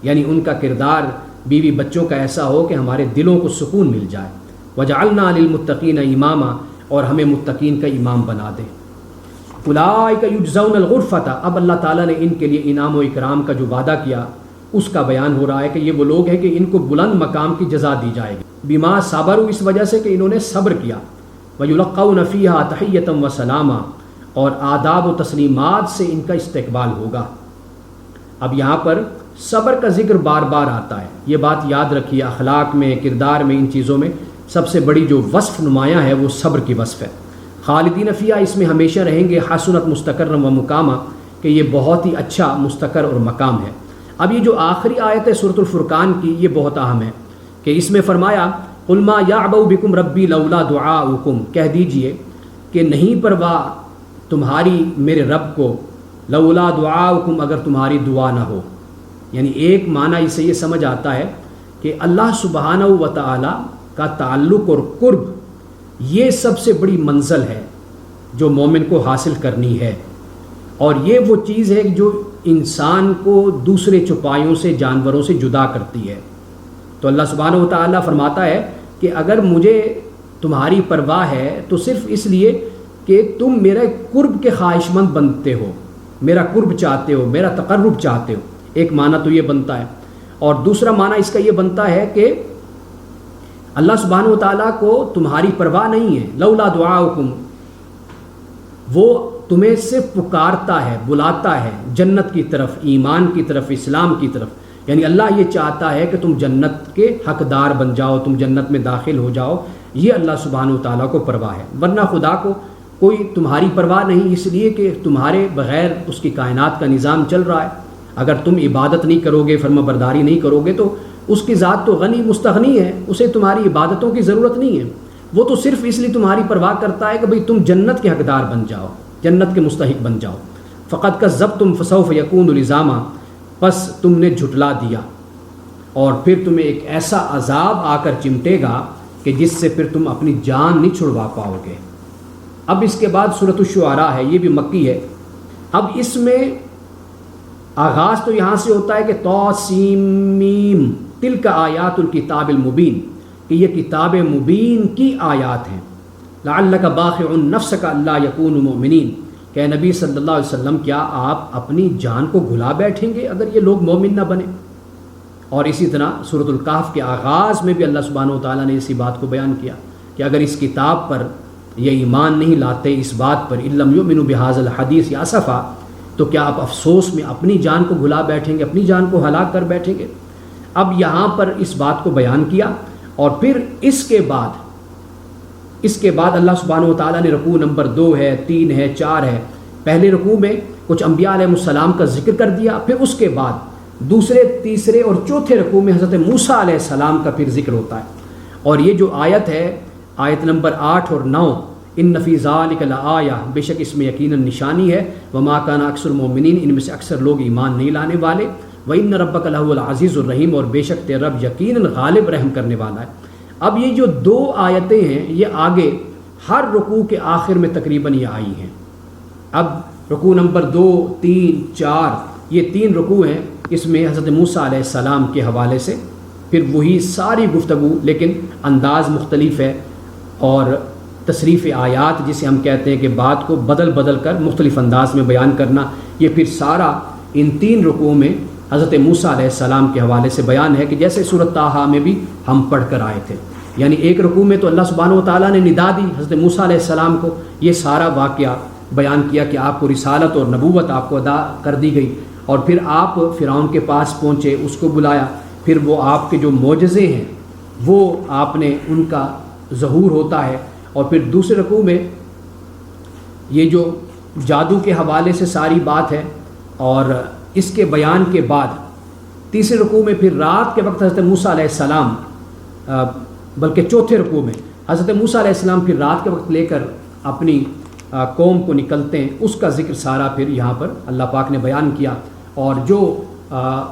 یعنی ان کا کردار بیوی بچوں کا ایسا ہو کہ ہمارے دلوں کو سکون مل جائے۔ وجعلنا للمتقین اماما، اور ہمیں متقین کا امام بنا دے۔ اولئک یجزون الغرفۃ، اب اللہ تعالیٰ نے ان کے لیے انعام و اکرام کا جو وعدہ کیا اس کا بیان ہو رہا ہے کہ یہ وہ لوگ ہیں کہ ان کو بلند مقام کی جزا دی جائے گی، بما صبروا، اس وجہ سے کہ انہوں نے صبر کیا، ویلقون فیہا تحیۃ و سلاما، اور آداب و تسلیمات سے ان کا استقبال ہوگا۔ اب یہاں پر صبر کا ذکر بار بار آتا ہے، یہ بات یاد رکھیے، اخلاق میں، کردار میں، ان چیزوں میں سب سے بڑی جو وصف نمایاں ہے وہ صبر کی وصف ہے۔ خالدین فیہا، اس میں ہمیشہ رہیں گے، حسنت مستقرا و مقاما، کہ یہ بہت ہی اچھا مستقر اور مقام ہے۔ اب یہ جو آخری آیت ہے سورۃ الفرقان کی، یہ بہت اہم ہے کہ اس میں فرمایا قل ما یعبأ بکم ربی لولا دعاؤکم، کہہ دیجئے کہ نہیں پرواہ تمہاری میرے رب کو، لولا دعاؤکم، اگر تمہاری دعا نہ ہو۔ یعنی ایک معنی اس سے یہ سمجھ آتا ہے کہ اللہ سبحانہ و تعالی کا تعلق اور قرب یہ سب سے بڑی منزل ہے جو مومن کو حاصل کرنی ہے، اور یہ وہ چیز ہے جو انسان کو دوسرے چوپایوں سے، جانوروں سے جدا کرتی ہے۔ تو اللہ سبحانہ و تعالیٰ فرماتا ہے کہ اگر مجھے تمہاری پرواہ ہے تو صرف اس لیے کہ تم میرے قرب کے خواہش مند بنتے ہو، میرا قرب چاہتے ہو، میرا تقرب چاہتے ہو۔ ایک معنی تو یہ بنتا ہے، اور دوسرا معنی اس کا یہ بنتا ہے کہ اللہ سبحانہ و تعالیٰ کو تمہاری پرواہ نہیں ہے، لولا دعاؤکم، وہ تمہیں صرف پکارتا ہے، بلاتا ہے جنت کی طرف، ایمان کی طرف، اسلام کی طرف، یعنی اللہ یہ چاہتا ہے کہ تم جنت کے حقدار بن جاؤ، تم جنت میں داخل ہو جاؤ، یہ اللہ سبحانہ و تعالیٰ کو پرواہ ہے۔ ورنہ خدا کو کوئی تمہاری پرواہ نہیں، اس لیے کہ تمہارے بغیر اس کی کائنات کا نظام چل رہا ہے۔ اگر تم عبادت نہیں کرو گے، فرما برداری نہیں کرو گے، تو اس کی ذات تو غنی مستغنی ہے، اسے تمہاری عبادتوں کی ضرورت نہیں ہے، وہ تو صرف اس لیے تمہاری پرواہ کرتا ہے کہ بھئی تم جنت کے حقدار بن جاؤ، جنت کے مستحق بن جاؤ۔ فقط کذبتم فسوف یکون لزاما، پس تم نے جھٹلا دیا اور پھر تمہیں ایک ایسا عذاب آ کر چمٹے گا کہ جس سے پھر تم اپنی جان نہیں چھڑوا پاؤ گے۔ اب اس کے بعد سورۃ الشعراء ہے، یہ بھی مکی ہے۔ اب اس میں آغاز تو یہاں سے ہوتا ہے کہ طاسیم تلک آیات الکتاب المبین، کہ یہ کتاب مبین کی آیات ہیں۔ لعلک باخع نفسک الا یکونوا مؤمنین، کہ نبی صلی اللہ علیہ وسلم کیا آپ اپنی جان کو گھلا بیٹھیں گے اگر یہ لوگ مومن نہ بنیں؟ اور اسی طرح سورۃ الکہف کے آغاز میں بھی اللہ سبحانہ و تعالیٰ نے اسی بات کو بیان کیا کہ اگر اس کتاب پر یہ ایمان نہیں لاتے، اس بات پر ان لم یؤمنوا بہذا الحدیث اسفا، تو کیا آپ افسوس میں اپنی جان کو گھلا بیٹھیں گے، اپنی جان کو ہلاک کر بیٹھیں گے؟ اب یہاں پر اس بات کو بیان کیا، اور پھر اس کے بعد اللہ سبحانہ و تعالیٰ نے رکوع نمبر 2 ہے، 3 ہے، 4 ہے، پہلے رکوع میں کچھ انبیاء علیہ السلام کا ذکر کر دیا، پھر اس کے بعد دوسرے، تیسرے اور چوتھے رکوع میں حضرت موسیٰ علیہ السلام کا پھر ذکر ہوتا ہے۔ اور یہ جو آیت ہے، آیت نمبر 8 اور 9، ان فی ذلک لآیہ، بے شک اس میں یقیناً نشانی ہے، وما کان اکثر المؤمنین، ان میں سے اکثر لوگ ایمان نہیں لانے والے، وان ربک لہو العزیز الرحیم، اور بے شک تیرا رب یقیناً غالب رحم کرنے والا ہے۔ اب یہ جو 2 آیتیں ہیں یہ آگے ہر رکوع کے آخر میں تقریباً یہ آئی ہیں۔ اب رکوع نمبر 2، 3، 4، یہ 3 رکوع ہیں، اس میں حضرت موسیٰ علیہ السلام کے حوالے سے پھر وہی ساری گفتگو، لیکن انداز مختلف ہے، اور تصریف آیات جسے ہم کہتے ہیں کہ بات کو بدل بدل کر مختلف انداز میں بیان کرنا، یہ پھر سارا ان 3 رکوعوں میں حضرت موسیٰ علیہ السلام کے حوالے سے بیان ہے، کہ جیسے سورۃ طٰہٰ میں بھی ہم پڑھ کر آئے تھے۔ یعنی ایک رکوع میں تو اللہ سبحانہ و تعالیٰ نے ندا دی حضرت موسیٰ علیہ السلام کو، یہ سارا واقعہ بیان کیا کہ آپ کو رسالت اور نبوت آپ کو عطا کر دی گئی، اور پھر آپ فرعون کے پاس پہنچے، اس کو بلایا، پھر وہ آپ کے جو معجزے ہیں وہ آپ نے ان کا ظہور ہوتا ہے، اور پھر دوسرے رکوع میں یہ جو جادو کے حوالے سے ساری بات ہے، اور اس کے بیان کے بعد تیسرے رکوع میں پھر رات کے وقت حضرت موسیٰ علیہ السلام، بلکہ چوتھے رکوع میں حضرت موسیٰ علیہ السلام پھر رات کے وقت لے کر اپنی قوم کو نکلتے ہیں، اس کا ذکر سارا پھر یہاں پر اللہ پاک نے بیان کیا، اور جو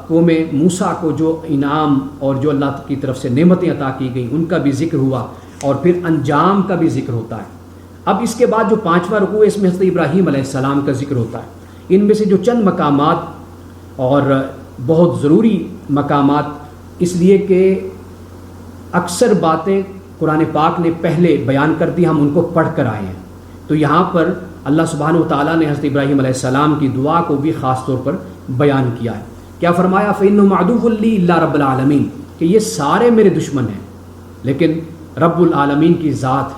قوم موسیٰ کو جو انعام اور جو اللہ کی طرف سے نعمتیں عطا کی گئیں ان کا بھی ذکر ہوا، اور پھر انجام کا بھی ذکر ہوتا ہے۔ اب اس کے بعد جو 5واں رکوع ہے اس میں حضرت ابراہیم علیہ السلام کا ذکر ہوتا ہے۔ ان میں سے جو چند مقامات اور بہت ضروری مقامات، اس لیے کہ اکثر باتیں قرآن پاک نے پہلے بیان کر دی، ہم ان کو پڑھ کر آئے ہیں، تو یہاں پر اللہ سبحانہ و تعالیٰ نے حضرت ابراہیم علیہ السلام کی دعا کو بھی خاص طور پر بیان کیا ہے۔ کیا فرمایا؟ فَإِنَّهُمْ عَدُوٌّ لِّي إِلَّا رَبَّ الْعَالَمِينَ، کہ یہ سارے میرے دشمن ہیں لیکن رب العالمین کی ذات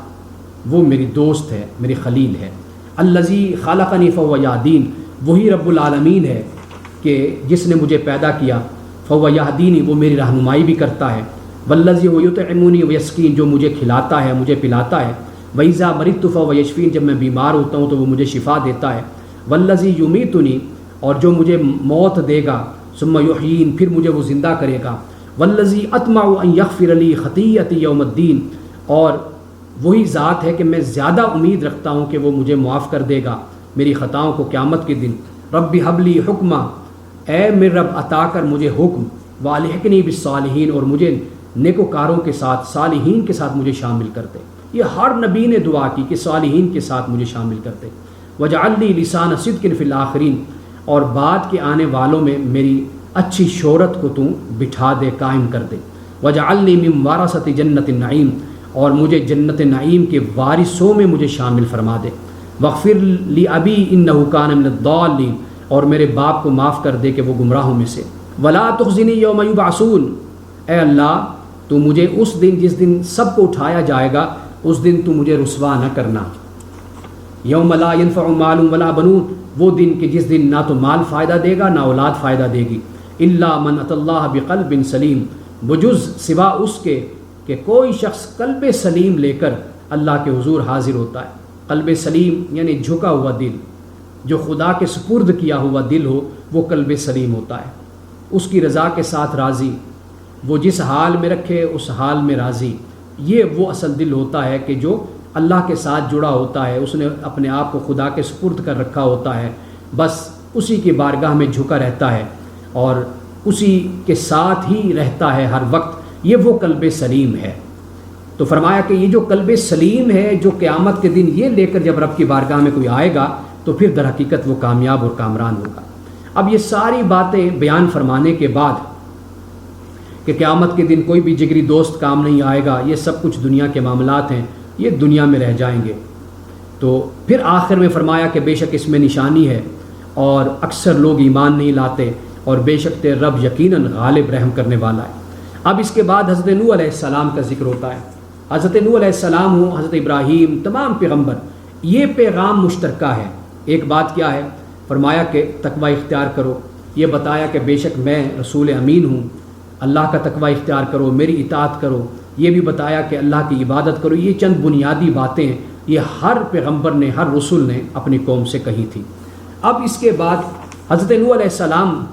وہ میری دوست ہے، میری خلیل ہے۔ الَّذِي خَلَقَنِي فَهُوَ يَهْدِينِ، وہی رب العالمین ہے کہ جس نے مجھے پیدا کیا، فَهُوَ يَهْدِينِ، وہ میری رہنمائی بھی کرتا ہے، وَالَّذِي هُوَ يُطْعِمُنِي وَيَسْقِينِ، جو مجھے کھلاتا ہے، مجھے پلاتا ہے، وَإِذَا مَرِضْتُ فَهُوَ يَشْفِينِ، جب میں بیمار ہوتا ہوں تو وہ مجھے شفا دیتا ہے، وَالَّذِي يُمِيتُنِي، اور جو مجھے موت دے گا، ثم يحيين، پھر مجھے وہ زندہ کرے گا، والذی اطمع ان یغفر لی خطیئتی یوم الدین، اور وہی ذات ہے کہ میں زیادہ امید رکھتا ہوں کہ وہ مجھے معاف کر دے گا میری خطاؤں کو قیامت کے دن۔ رب ھب لی حکما، اے میرے رب عطا کر مجھے حکم، والحقنی بالصالحین، اور مجھے نیکوکاروں کے ساتھ، صالحین کے ساتھ مجھے شامل کر دے۔ یہ ہر نبی نے دعا کی کہ صالحین کے ساتھ مجھے شامل کر دے۔ وجعل لی لسان صدق فی الآخرین، اور بعد کے آنے والوں میں میری اچھی شہرت کو تو بٹھا دے، قائم کر دے۔ وجعلنی من ورثۃ جنت النعیم، اور مجھے جنت نعیم کے وارثوں میں مجھے شامل فرما دے۔ واغفر لی ابی انہ کان من الضالین، اور میرے باپ کو معاف کر دے کہ وہ گمراہوں میں سے۔ ولا تخزنی یوم یبعثون، اے اللہ تو مجھے اس دن، جس دن سب کو اٹھایا جائے گا، اس دن تو مجھے رسوا نہ کرنا۔ یوم لا ینفع مال ولا بنون، وہ دن کہ جس دن نہ تو مال فائدہ دے گا نہ اولاد فائدہ دے گی۔ الا من اتى اللہ بقلب سلیم، بجز سوا اس کے کہ کوئی شخص قلب سلیم لے کر اللہ کے حضور حاضر ہوتا ہے۔ قلب سلیم یعنی جھکا ہوا دل، جو خدا کے سپرد کیا ہوا دل ہو، وہ قلب سلیم ہوتا ہے۔ اس کی رضا کے ساتھ راضی، وہ جس حال میں رکھے اس حال میں راضی، یہ وہ اصل دل ہوتا ہے کہ جو اللہ کے ساتھ جڑا ہوتا ہے، اس نے اپنے آپ کو خدا کے سپرد کر رکھا ہوتا ہے، بس اسی کی بارگاہ میں جھکا رہتا ہے اور اسی کے ساتھ ہی رہتا ہے ہر وقت، یہ وہ قلب سلیم ہے۔ تو فرمایا کہ یہ جو قلب سلیم ہے، جو قیامت کے دن یہ لے کر جب رب کی بارگاہ میں کوئی آئے گا تو پھر در حقیقت وہ کامیاب اور کامران ہوگا۔ اب یہ ساری باتیں بیان فرمانے کے بعد کہ قیامت کے دن کوئی بھی جگری دوست کام نہیں آئے گا، یہ سب کچھ دنیا کے معاملات ہیں، یہ دنیا میں رہ جائیں گے، تو پھر آخر میں فرمایا کہ بے شک اس میں نشانی ہے اور اکثر لوگ ایمان نہیں لاتے، اور بے شک تیرے رب یقیناً غالب رحم کرنے والا ہے۔ اب اس کے بعد حضرت نوح علیہ السلام کا ذکر ہوتا ہے۔ حضرت نوح علیہ السلام ہوں، حضرت ابراہیم، تمام پیغمبر، یہ پیغام مشترکہ ہے۔ ایک بات کیا ہے؟ فرمایا کہ تقوی اختیار کرو، یہ بتایا کہ بے شک میں رسول امین ہوں، اللہ کا تقوی اختیار کرو، میری اطاعت کرو، یہ بھی بتایا کہ اللہ کی عبادت کرو۔ یہ چند بنیادی باتیں یہ ہر پیغمبر نے، ہر رسول نے اپنی قوم سے کہی تھی۔ اب اس کے بعد حضرت نوح علیہ السلام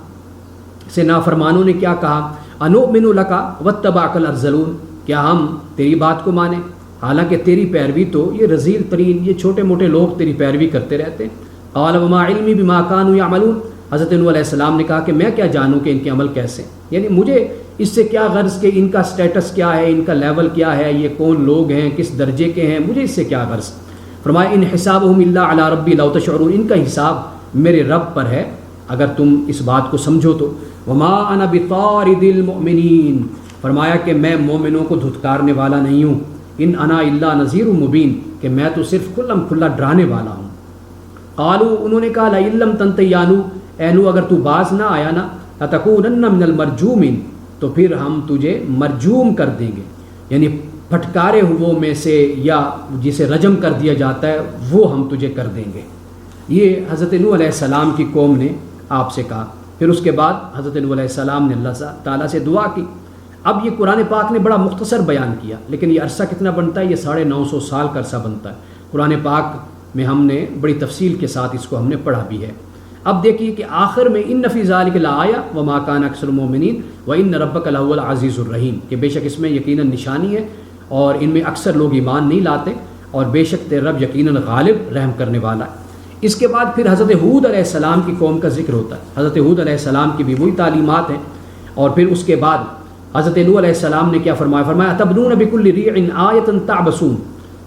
سے نافرمانوں نے کیا کہا؟ انؤمن لک واتبعک الارذلون، کیا ہم تیری بات کو مانیں حالانکہ تیری پیروی تو یہ رذیل ترین، یہ چھوٹے موٹے لوگ تیری پیروی کرتے رہتے ہیں۔ قال وما علمی بما كانوا يعملون، حضرت نوح علیہ السلام نے کہا کہ میں کیا جانوں کہ ان کے عمل کیسے، یعنی مجھے اس سے کیا غرض کہ ان کا سٹیٹس کیا ہے، ان کا لیول کیا ہے، یہ کون لوگ ہیں، کس درجے کے ہیں، مجھے اس سے کیا غرض۔ فرمایا ان حسابهم الا علی ربی لو تشعرون، ان کا حساب میرے رب پر ہے اگر تم اس بات کو سمجھو تو۔ وما انا بطارد المؤمنین، فرمایا کہ میں مومنوں کو دھتکارنے والا نہیں ہوں۔ ان انا الا نذیر مبین، کہ میں تو صرف کھلم کھلا ڈرانے والا ہوں۔ قالوا، انہوں نے کہا لئن لم تنتهِ یا نوح، اے نوح اگر تو باز نہ آیا نا، لتکونن من المرجومین، تو پھر ہم تجھے مرجوم کر دیں گے، یعنی پھٹکارے ہوئے میں سے، یا جسے رجم کر دیا جاتا ہے وہ ہم تجھے کر دیں گے۔ یہ حضرت نوح علیہ السلام کی قوم نے آپ سے کہا۔ پھر اس کے بعد حضرت نوح علیہ السلام نے اللہ تعالیٰ سے دعا کی. اب یہ قرآن پاک نے بڑا مختصر بیان کیا، لیکن یہ عرصہ کتنا بنتا ہے؟ یہ 950 سال کا عرصہ بنتا ہے. قرآن پاک میں ہم نے بڑی تفصیل کے ساتھ اس کو ہم نے پڑھا بھی ہے. اب دیکھیے کہ آخر میں ان فی ذالک لآیہ وما کان اکثر المؤمنین وان ربک لہو العزیز الرحیم، کہ بے شک اس میں یقیناً نشانی ہے اور ان میں اکثر لوگ ایمان نہیں لاتے، اور بے شک تیرا رب یقیناً غالب رحم کرنے والا ہے. اس کے بعد پھر حضرت ہود علیہ السلام کی قوم کا ذکر ہوتا ہے. حضرت ہود علیہ السلام کی بھی وہی تعلیمات ہیں. اور پھر اس کے بعد حضرت نوح علیہ السلام نے کیا فرمایا؟ فرمایا تبنون بکل ریع آیۃ تعبثون،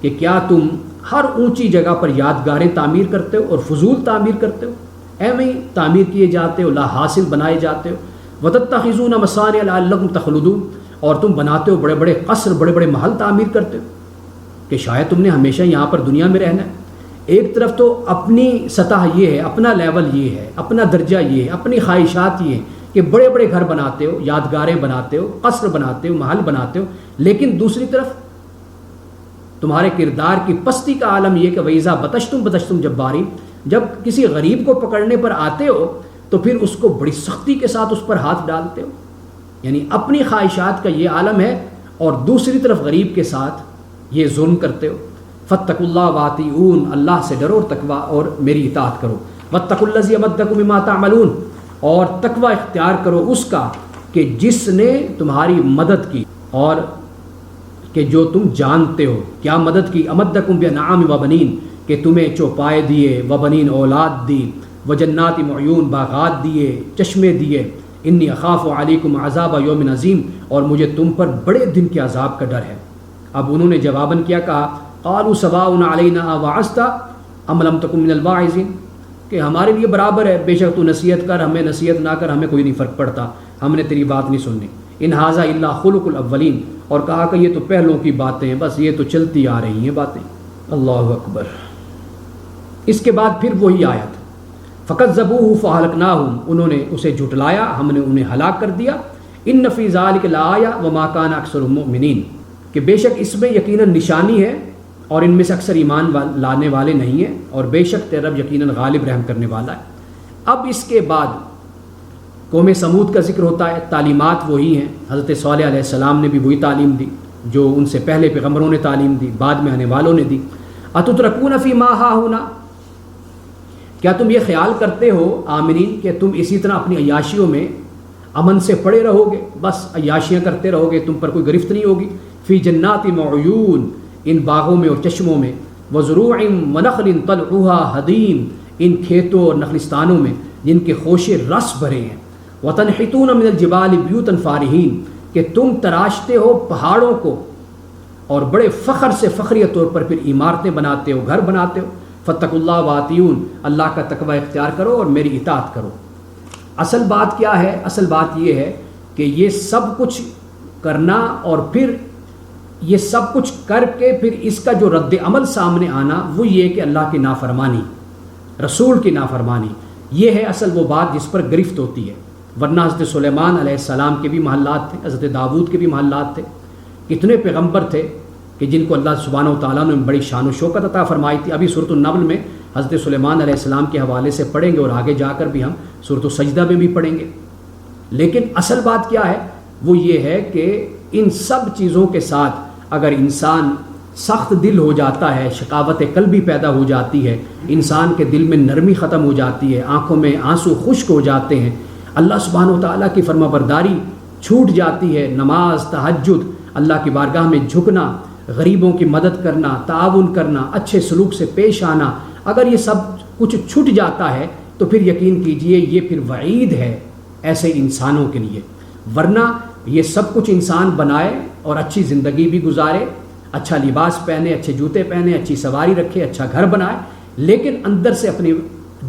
کہ کیا تم ہر اونچی جگہ پر یادگاریں تعمیر کرتے ہو اور فضول تعمیر کرتے ہو، ایویں ہی تعمیر کیے جاتے ہو، لا حاصل بنائے جاتے ہو. وتتخذون مصانع لعلکم تخلدون، اور تم بناتے ہو بڑے بڑے قصر، بڑے بڑے محل تعمیر کرتے ہو کہ شاید تم نے ہمیشہ یہاں پر دنیا میں رہنا ہے. ایک طرف تو اپنی سطح یہ ہے، اپنا لیول یہ ہے، اپنا درجہ یہ ہے، اپنی خواہشات یہ ہیں کہ بڑے بڑے گھر بناتے ہو، یادگاریں بناتے ہو، قصر بناتے ہو، محل بناتے ہو، لیکن دوسری طرف تمہارے کردار کی پستی کا عالم یہ کہ وَإِذَا بَطَشْتُمْ جَبَّارِينَ، جب کسی غریب کو پکڑنے پر آتے ہو تو پھر اس کو بڑی سختی کے ساتھ اس پر ہاتھ ڈالتے ہو. یعنی اپنی خواہشات کا یہ عالم ہے اور دوسری طرف غریب کے ساتھ یہ ظلم کرتے ہو. فَاتَّقُوا اللَّهَ وَأَطِیعُونِ، اللہ سے ڈرو اور تقوی اور میری اطاعت کرو. وَاتَّقُوا الَّذِی أَمَدَّکُم بِمَا تَعْمَلُونَ، اور تقوی اختیار کرو اس کا کہ جس نے تمہاری مدد کی اور کہ جو تم جانتے ہو. کیا مدد کی؟ امدکم بانعام وبنین، کہ تمہیں چوپائے دیے، وبنین اولاد دی، وجنات معیون باغات دیے، چشمے دیے. انی اخاف علیکم عذاب یوم عظیم، اور مجھے تم پر بڑے دن کے عذاب کا ڈر ہے. اب انہوں نے جواباً کیا کہا؟ قالوا سواء علینا اوعظت ام لم تکن من الواعظین، کہ ہمارے لیے برابر ہے، بے شک تو نصیحت کر، ہمیں نصیحت نہ کر، ہمیں کوئی نہیں فرق پڑتا، ہم نے تیری بات نہیں سننی. ان ھذا الا خلق الاولین، اور کہا کہ یہ تو پہلوں کی باتیں ہیں، بس یہ تو چلتی آ رہی ہیں باتیں. اللہ اکبر. اس کے بعد پھر وہی آیت فَكَذَّبُوهُ فَأَهْلَكْنَاهُمْ، انہوں نے اسے جھٹلایا، ہم نے انہیں ہلاک کر دیا. ان فی ذلک لآیہ وما کان اکثر المؤمنین، کہ بے شک اس میں یقیناً نشانی ہے اور ان میں سے اکثر ایمان لانے والے نہیں ہیں، اور بے شک تیرا رب یقیناً غالب رحم کرنے والا ہے. اب اس کے بعد قوم سمود کا ذکر ہوتا ہے. تعلیمات وہی ہیں، حضرت صالح علیہ السلام نے بھی وہی تعلیم دی جو ان سے پہلے پیغمبروں نے تعلیم دی، بعد میں آنے والوں نے دی. اتترکون فی ما ہاہنا، کیا تم یہ خیال کرتے ہو آمنین کہ تم اسی طرح اپنی عیاشیوں میں امن سے پڑے رہو گے، بس عیاشیاں کرتے رہو گے، تم پر کوئی گرفت نہیں ہوگی. فی جنات وعیون، ان باغوں میں اور چشموں میں، وزروع ونخل طلعها حدیم، ان کھیتوں اور نخلستانوں میں جن کے خوشے رس بھرے ہیں. وتنحتون من الجبال بیوتا فارہین، کہ تم تراشتے ہو پہاڑوں کو اور بڑے فخر سے فخریہ طور پر پھر عمارتیں بناتے ہو، گھر بناتے ہو. فاتقوا اللہ واتیون، اللہ کا تقوی اختیار کرو اور میری اطاعت کرو. اصل بات کیا ہے؟ اصل بات یہ ہے کہ یہ سب کچھ کرنا اور پھر یہ سب کچھ کر کے پھر اس کا جو رد عمل سامنے آنا وہ یہ کہ اللہ کی نافرمانی، رسول کی نافرمانی، یہ ہے اصل وہ بات جس پر گرفت ہوتی ہے. ورنہ حضرت سلیمان علیہ السلام کے بھی محلات تھے، حضرت داود کے بھی محلات تھے، کتنے پیغمبر تھے کہ جن کو اللہ سبحانہ و تعالیٰ نے بڑی شان و شوکت عطا فرمائی تھی. ابھی سورۃ النمل میں حضرت سلیمان علیہ السلام کے حوالے سے پڑھیں گے اور آگے جا کر بھی ہم سورۃ السجدہ میں بھی پڑھیں گے. لیکن اصل بات کیا ہے؟ وہ یہ ہے کہ ان سب چیزوں کے ساتھ اگر انسان سخت دل ہو جاتا ہے، شقاوت قلبی پیدا ہو جاتی ہے، انسان کے دل میں نرمی ختم ہو جاتی ہے، آنکھوں میں آنسو خشک ہو جاتے ہیں، اللہ سبحانہ و تعالیٰ کی فرما برداری چھوٹ جاتی ہے، نماز، تہجد، اللہ کی بارگاہ میں جھکنا، غریبوں کی مدد کرنا، تعاون کرنا، اچھے سلوک سے پیش آنا، اگر یہ سب کچھ چھٹ جاتا ہے تو پھر یقین کیجئے یہ پھر وعید ہے ایسے انسانوں کے لیے. ورنہ یہ سب کچھ انسان بنائے اور اچھی زندگی بھی گزارے، اچھا لباس پہنے، اچھے جوتے پہنے، اچھی سواری رکھے، اچھا گھر بنائے، لیکن اندر سے اپنی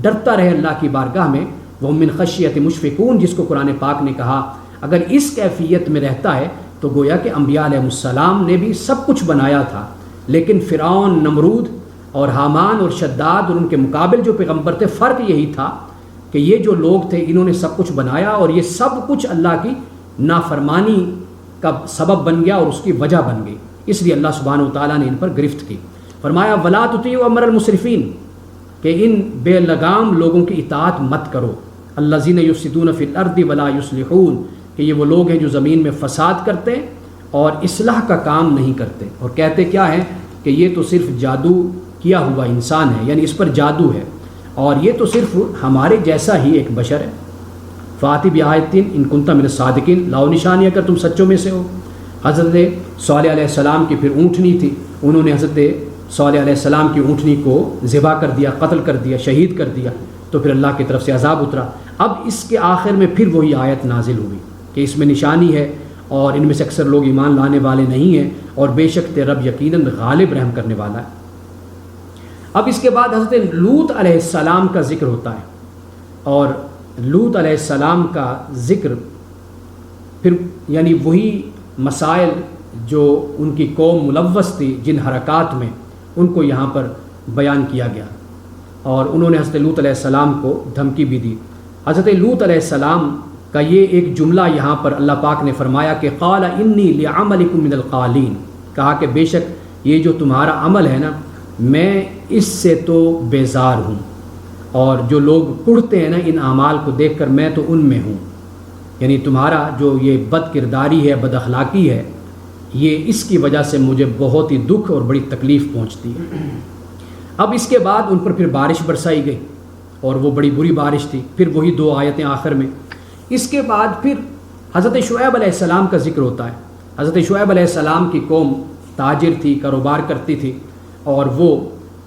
ڈرتا رہے اللہ کی بارگاہ میں. وہ من خشیت مشفقون، جس کو قرآن پاک نے کہا اگر اس کیفیت میں رہتا ہے تو گویا کہ انبیاء علیہ السلام نے بھی سب کچھ بنایا تھا، لیکن فرعون، نمرود اور حامان اور شداد اور ان کے مقابل جو پیغمبر تھے، فرق یہی تھا کہ یہ جو لوگ تھے انہوں نے سب کچھ بنایا اور یہ سب کچھ اللہ کی نافرمانی کا سبب بن گیا اور اس کی وجہ بن گئی. اس لیے اللہ سبحانہ و تعالیٰ نے ان پر گرفت کی. فرمایا وَلَا تُطِيعُوا أَمْرَ الْمُسْرِفِينَ، کہ ان بے لگام لوگوں کی اطاعت مت کرو. الذین یفسدون فی الارض ولا یصلحون، کہ یہ وہ لوگ ہیں جو زمین میں فساد کرتے ہیں اور اصلاح کا کام نہیں کرتے، اور کہتے کیا ہے کہ یہ تو صرف جادو کیا ہوا انسان ہے، یعنی اس پر جادو ہے، اور یہ تو صرف ہمارے جیسا ہی ایک بشر ہے۔ فاتی بآیۃ ان کنت من الصادقین، لاؤ نشانی اگر تم سچوں میں سے ہو۔ حضرت صالح علیہ السلام کی پھر اونٹنی تھی، انہوں نے حضرت صالح علیہ السلام کی اونٹنی کو ذبح کر دیا، قتل کر دیا، شہید کر دیا، تو پھر اللہ کی طرف سے عذاب اترا۔ اب اس کے آخر میں پھر وہی آیت نازل ہوئی کہ اس میں نشانی ہے اور ان میں سے اکثر لوگ ایمان لانے والے نہیں ہیں، اور بے شک تیرا رب یقیناً غالب رحم کرنے والا ہے۔ اب اس کے بعد حضرت لوط علیہ السلام کا ذکر ہوتا ہے، اور لوط علیہ السلام کا ذکر پھر یعنی وہی مسائل جو ان کی قوم ملوث تھی جن حرکات میں، ان کو یہاں پر بیان کیا گیا، اور انہوں نے حضرت لوط علیہ السلام کو دھمکی بھی دی۔ حضرت لوط علیہ السلام کا یہ ایک جملہ یہاں پر اللہ پاک نے فرمایا کہ قال انی لعملکم من القالین، کہا کہ بے شک یہ جو تمہارا عمل ہے نا، میں اس سے تو بیزار ہوں، اور جو لوگ کڑتے ہیں نا ان اعمال کو دیکھ کر، میں تو ان میں ہوں، یعنی تمہارا جو یہ بد کرداری ہے، بد اخلاقی ہے، یہ اس کی وجہ سے مجھے بہت ہی دکھ اور بڑی تکلیف پہنچتی ہے۔ اب اس کے بعد ان پر پھر بارش برسائی گئی، اور وہ بڑی بری بارش تھی، پھر وہی 2 آیتیں آخر میں۔ اس کے بعد پھر حضرت شعیب علیہ السلام کا ذکر ہوتا ہے۔ حضرت شعیب علیہ السلام کی قوم تاجر تھی، کاروبار کرتی تھی، اور وہ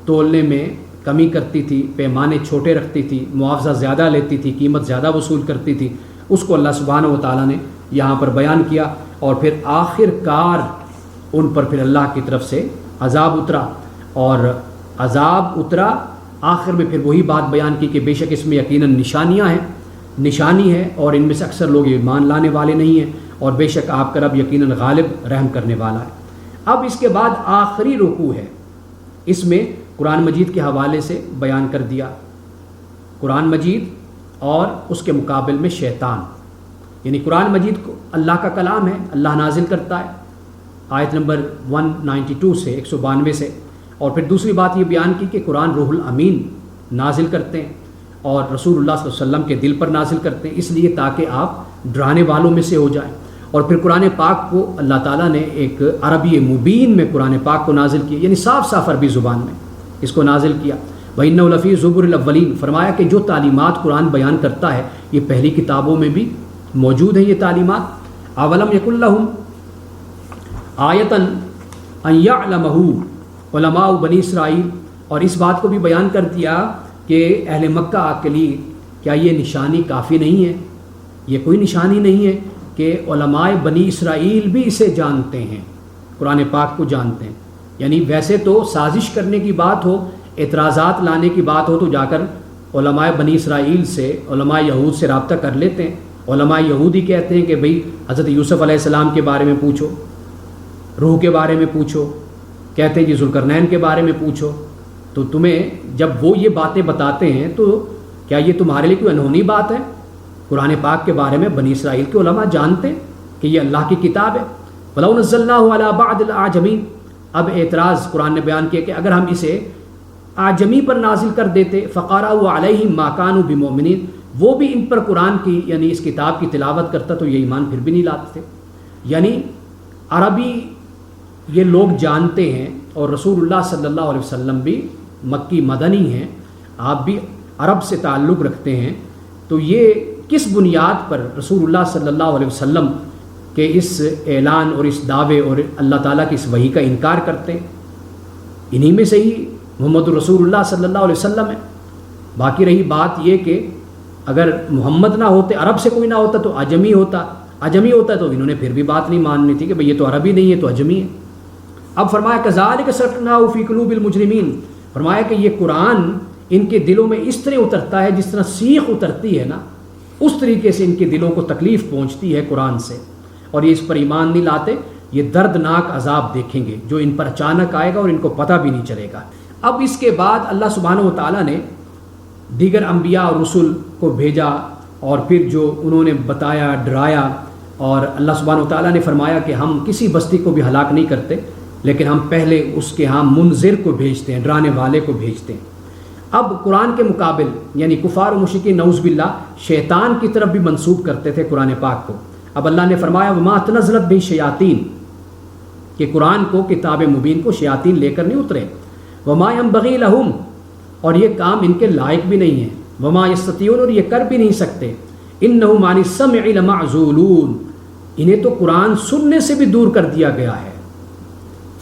تولنے میں کمی کرتی تھی، پیمانے چھوٹے رکھتی تھی، معاوضہ زیادہ لیتی تھی، قیمت زیادہ وصول کرتی تھی۔ اس کو اللہ سبحانہ و تعالیٰ نے یہاں پر بیان کیا، اور پھر آخر کار ان پر پھر اللہ کی طرف سے عذاب اترا، اور عذاب اترا آخر میں پھر وہی بات بیان کی کہ بے شک اس میں یقیناً نشانی ہے، اور ان میں سے اکثر لوگ ایمان لانے والے نہیں ہیں، اور بے شک آپ کا رب یقیناً غالب رحم کرنے والا ہے۔ اب اس کے بعد آخری رکوع ہے، اس میں قرآن مجید کے حوالے سے بیان کر دیا، قرآن مجید اور اس کے مقابل میں شیطان، یعنی قرآن مجید کو اللہ کا کلام ہے، اللہ نازل کرتا ہے، آیت نمبر 192 سے 192 سے، اور پھر دوسری بات یہ بیان کی کہ قرآن روح الامین نازل کرتے ہیں، اور رسول اللہ صلی اللہ علیہ وسلم کے دل پر نازل کرتے ہیں، اس لیے تاکہ آپ ڈرانے والوں میں سے ہو جائیں۔ اور پھر قرآن پاک کو اللہ تعالیٰ نے ایک عربی مبین میں قرآن پاک کو نازل کیا، یعنی صاف صاف عربی زبان میں اس کو نازل کیا۔ وَإِنَّهُ لَفِي زُبُرِ الْأَوَّلِينَ، فرمایا کہ جو تعلیمات قرآن بیان کرتا ہے یہ پہلی کتابوں میں بھی موجود ہیں یہ تعلیمات۔ اولم یکن لہم آیۃً ان یعلمہ علماء بنی اسرائیل، اور اس بات کو بھی بیان کر دیا کہ اہل مکہ کے لیے کیا یہ نشانی کافی نہیں ہے، یہ کوئی نشانی نہیں ہے کہ علماء بنی اسرائیل بھی اسے جانتے ہیں، قرآن پاک کو جانتے ہیں۔ یعنی ویسے تو سازش کرنے کی بات ہو، اعتراضات لانے کی بات ہو تو جا کر علماء بنی اسرائیل سے، علماء یہود سے رابطہ کر لیتے ہیں۔ علماء یہودی کہتے ہیں کہ بھئی حضرت یوسف علیہ السلام کے بارے میں پوچھو، روح کے بارے میں پوچھو، کہتے ہیں جی ذوالقرنین کے بارے میں پوچھو، تو تمہیں جب وہ یہ باتیں بتاتے ہیں تو کیا یہ تمہارے لیے کوئی انہونی بات ہے؟ قرآن پاک کے بارے میں بنی اسرائیل کے علماء جانتے کہ یہ اللہ کی کتاب ہے۔ وَلَوْ نَزَّلْنَاهُ عَلَىٰ بَعْضِ الْأَعْجَمِينَ، اب اعتراض قرآن نے بیان کیا کہ اگر ہم اسے اعجمی پر نازل کر دیتے، فَقَرَأُوا عَلَيْهِمْ مَا كَانُوا بِمُؤْمِنِينَ، وہ بھی ان پر قرآن کی یعنی اس کتاب کی تلاوت کرتا تو یہ ایمان پھر بھی نہیں لاتے تھے۔ یعنی عربی یہ لوگ جانتے ہیں، اور رسول اللہ صلی اللہ علیہ وسلم بھی مکی مدنی ہیں، آپ بھی عرب سے تعلق رکھتے ہیں، تو یہ کس بنیاد پر رسول اللہ صلی اللہ علیہ وسلم کے اس اعلان اور اس دعوے اور اللہ تعالیٰ کی اس وحی کا انکار کرتے ہیں؟ انہی میں سے ہی محمد رسول اللہ صلی اللہ علیہ وسلم ہے۔ باقی رہی بات یہ کہ اگر محمد نہ ہوتے، عرب سے کوئی نہ ہوتا تو اعجمی ہوتا تو انہوں نے پھر بھی بات نہیں ماننی تھی کہ بھئی یہ تو عربی نہیں ہے تو اعجمی ہے۔ اب فرمایا کذالک سلکناہ فی قلوب المجرمین، فرمایا کہ یہ قرآن ان کے دلوں میں اس طرح اترتا ہے جس طرح سیخ اترتی ہے نا، اس طریقے سے ان کے دلوں کو تکلیف پہنچتی ہے قرآن سے، اور یہ اس پر ایمان نہیں لاتے۔ یہ دردناک عذاب دیکھیں گے جو ان پر اچانک آئے گا اور ان کو پتہ بھی نہیں چلے گا۔ اب اس کے بعد اللہ سبحانہ و تعالیٰ نے دیگر انبیاء اور رسول کو بھیجا، اور پھر جو انہوں نے بتایا، ڈرایا، اور اللہ سبحانہ و تعالیٰ نے فرمایا کہ ہم کسی بستی کو بھی ہلاک نہیں کرتے، لیکن ہم پہلے اس کے ہاں منذر کو بھیجتے ہیں، ڈرانے والے کو بھیجتے ہیں۔ اب قرآن کے مقابل یعنی کفار و مشرکین نعوذ باللہ شیطان کی طرف بھی منسوب کرتے تھے قرآن پاک کو. اب اللہ نے فرمایا وما تنزلت به الشیاطین کہ قرآن کو کتاب مبین کو شیاطین لے کر نہیں اترے. وما ينبغي لهم اور یہ کام ان کے لائق بھی نہیں ہے. وما یستطیعون اور یہ کر بھی نہیں سکتے. انہم عن السمع لمعزولون انہیں تو قرآن سننے سے بھی دور کر دیا گیا ہے.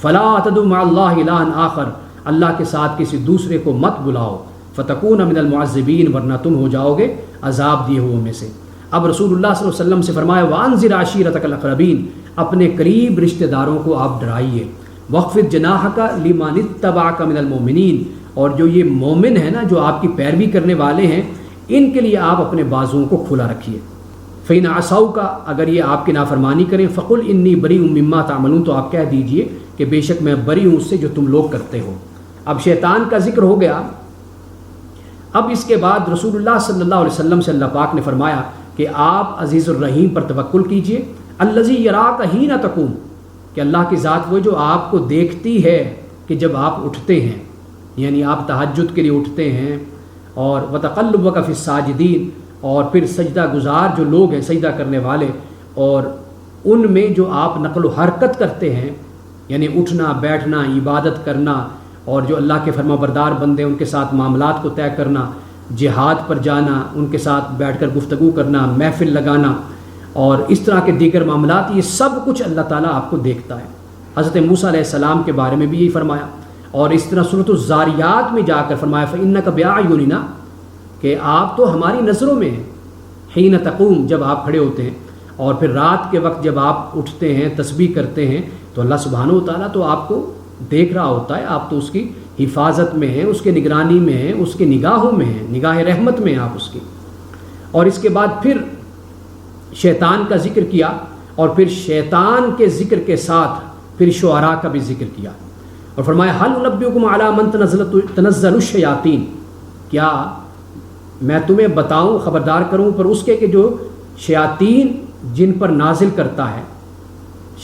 فلا تدعوا مع اللہ الہا آخر اللہ کے ساتھ کسی دوسرے کو مت بلاؤ. فتکون من المعذبین ورنہ تم ہو جاؤ گے عذاب دیے ہوئے میں سے. اب رسول اللہ صلی اللہ علیہ وسلم سے فرمایا وانذر عشیرتک الاقربین اپنے قریب رشتہ داروں کو آپ ڈرائیے. واخفض جناحک لمن اتبعک من المؤمنین اور جو یہ مومن ہے نا جو آپ کی پیروی کرنے والے ہیں ان کے لیے آپ اپنے بازوؤں کو کھلا رکھیے. فإن عصوک اگر یہ آپ کی نافرمانی کریں فقل انی بریء مما تعملون تو آپ کہہ دیجئے کہ بے شک میں بری ہوں اس سے جو تم لوگ کرتے ہو. اب شیطان کا ذکر ہو گیا. اب اس کے بعد رسول اللہ صلی اللہ علیہ وسلم سے اللہ پاک نے فرمایا کہ آپ عزیز الرحیم پر توکل کیجئے. الذی یراک حین تقوم کہ اللہ کی ذات وہ جو آپ کو دیکھتی ہے کہ جب آپ اٹھتے ہیں یعنی آپ تہجد کے لیے اٹھتے ہیں. اور وتقلبک فی الساجدین اور پھر سجدہ گزار جو لوگ ہیں سجدہ کرنے والے اور ان میں جو آپ نقل و حرکت کرتے ہیں یعنی اٹھنا بیٹھنا عبادت کرنا اور جو اللہ کے فرما بردار بندے ان کے ساتھ معاملات کو طے کرنا جہاد پر جانا ان کے ساتھ بیٹھ کر گفتگو کرنا محفل لگانا اور اس طرح کے دیگر معاملات یہ سب کچھ اللہ تعالیٰ آپ کو دیکھتا ہے. حضرت موسیٰ علیہ السلام کے بارے میں بھی یہی فرمایا اور اس طرح سورۃ الزاریات میں جا کر فرمایا فإنک بأعیننا کہ آپ تو ہماری نظروں میں ہیں. حین تقوم جب آپ کھڑے ہوتے ہیں اور پھر رات کے وقت جب آپ اٹھتے ہیں تسبیح کرتے ہیں تو اللہ سبحانہ و تعالیٰ تو آپ کو دیکھ رہا ہوتا ہے. آپ تو اس کی حفاظت میں ہیں اس کے نگرانی میں ہیں اس کی نگاہوں میں ہیں نگاہ رحمت میں ہیں آپ اس کی. اور اس کے بعد پھر شیطان کا ذکر کیا اور پھر شیطان کے ذکر کے ساتھ پھر شعراء کا بھی ذکر کیا اور فرمایا هل انبئکم علی من تنزل الشیاطین کیا میں تمہیں بتاؤں خبردار کروں پر اس کے کہ جو شیاطین جن پر نازل کرتا ہے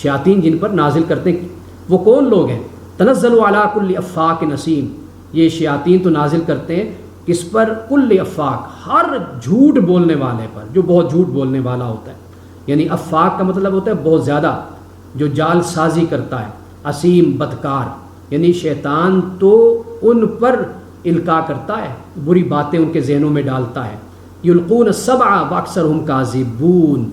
شیاطین جن پر نازل کرتے ہیں وہ کون لوگ ہیں. تنزل علی کل افاک نسیم یہ شیاطین تو نازل کرتے ہیں کس پر کل افاک ہر جھوٹ بولنے والے پر جو بہت جھوٹ بولنے والا ہوتا ہے. یعنی افاک کا مطلب ہوتا ہے بہت زیادہ جو جال سازی کرتا ہے. اسیم بدکار یعنی شیطان تو ان پر القاء کرتا ہے بری باتیں ان کے ذہنوں میں ڈالتا ہے. یلقون السبع واکثرهم کاذبون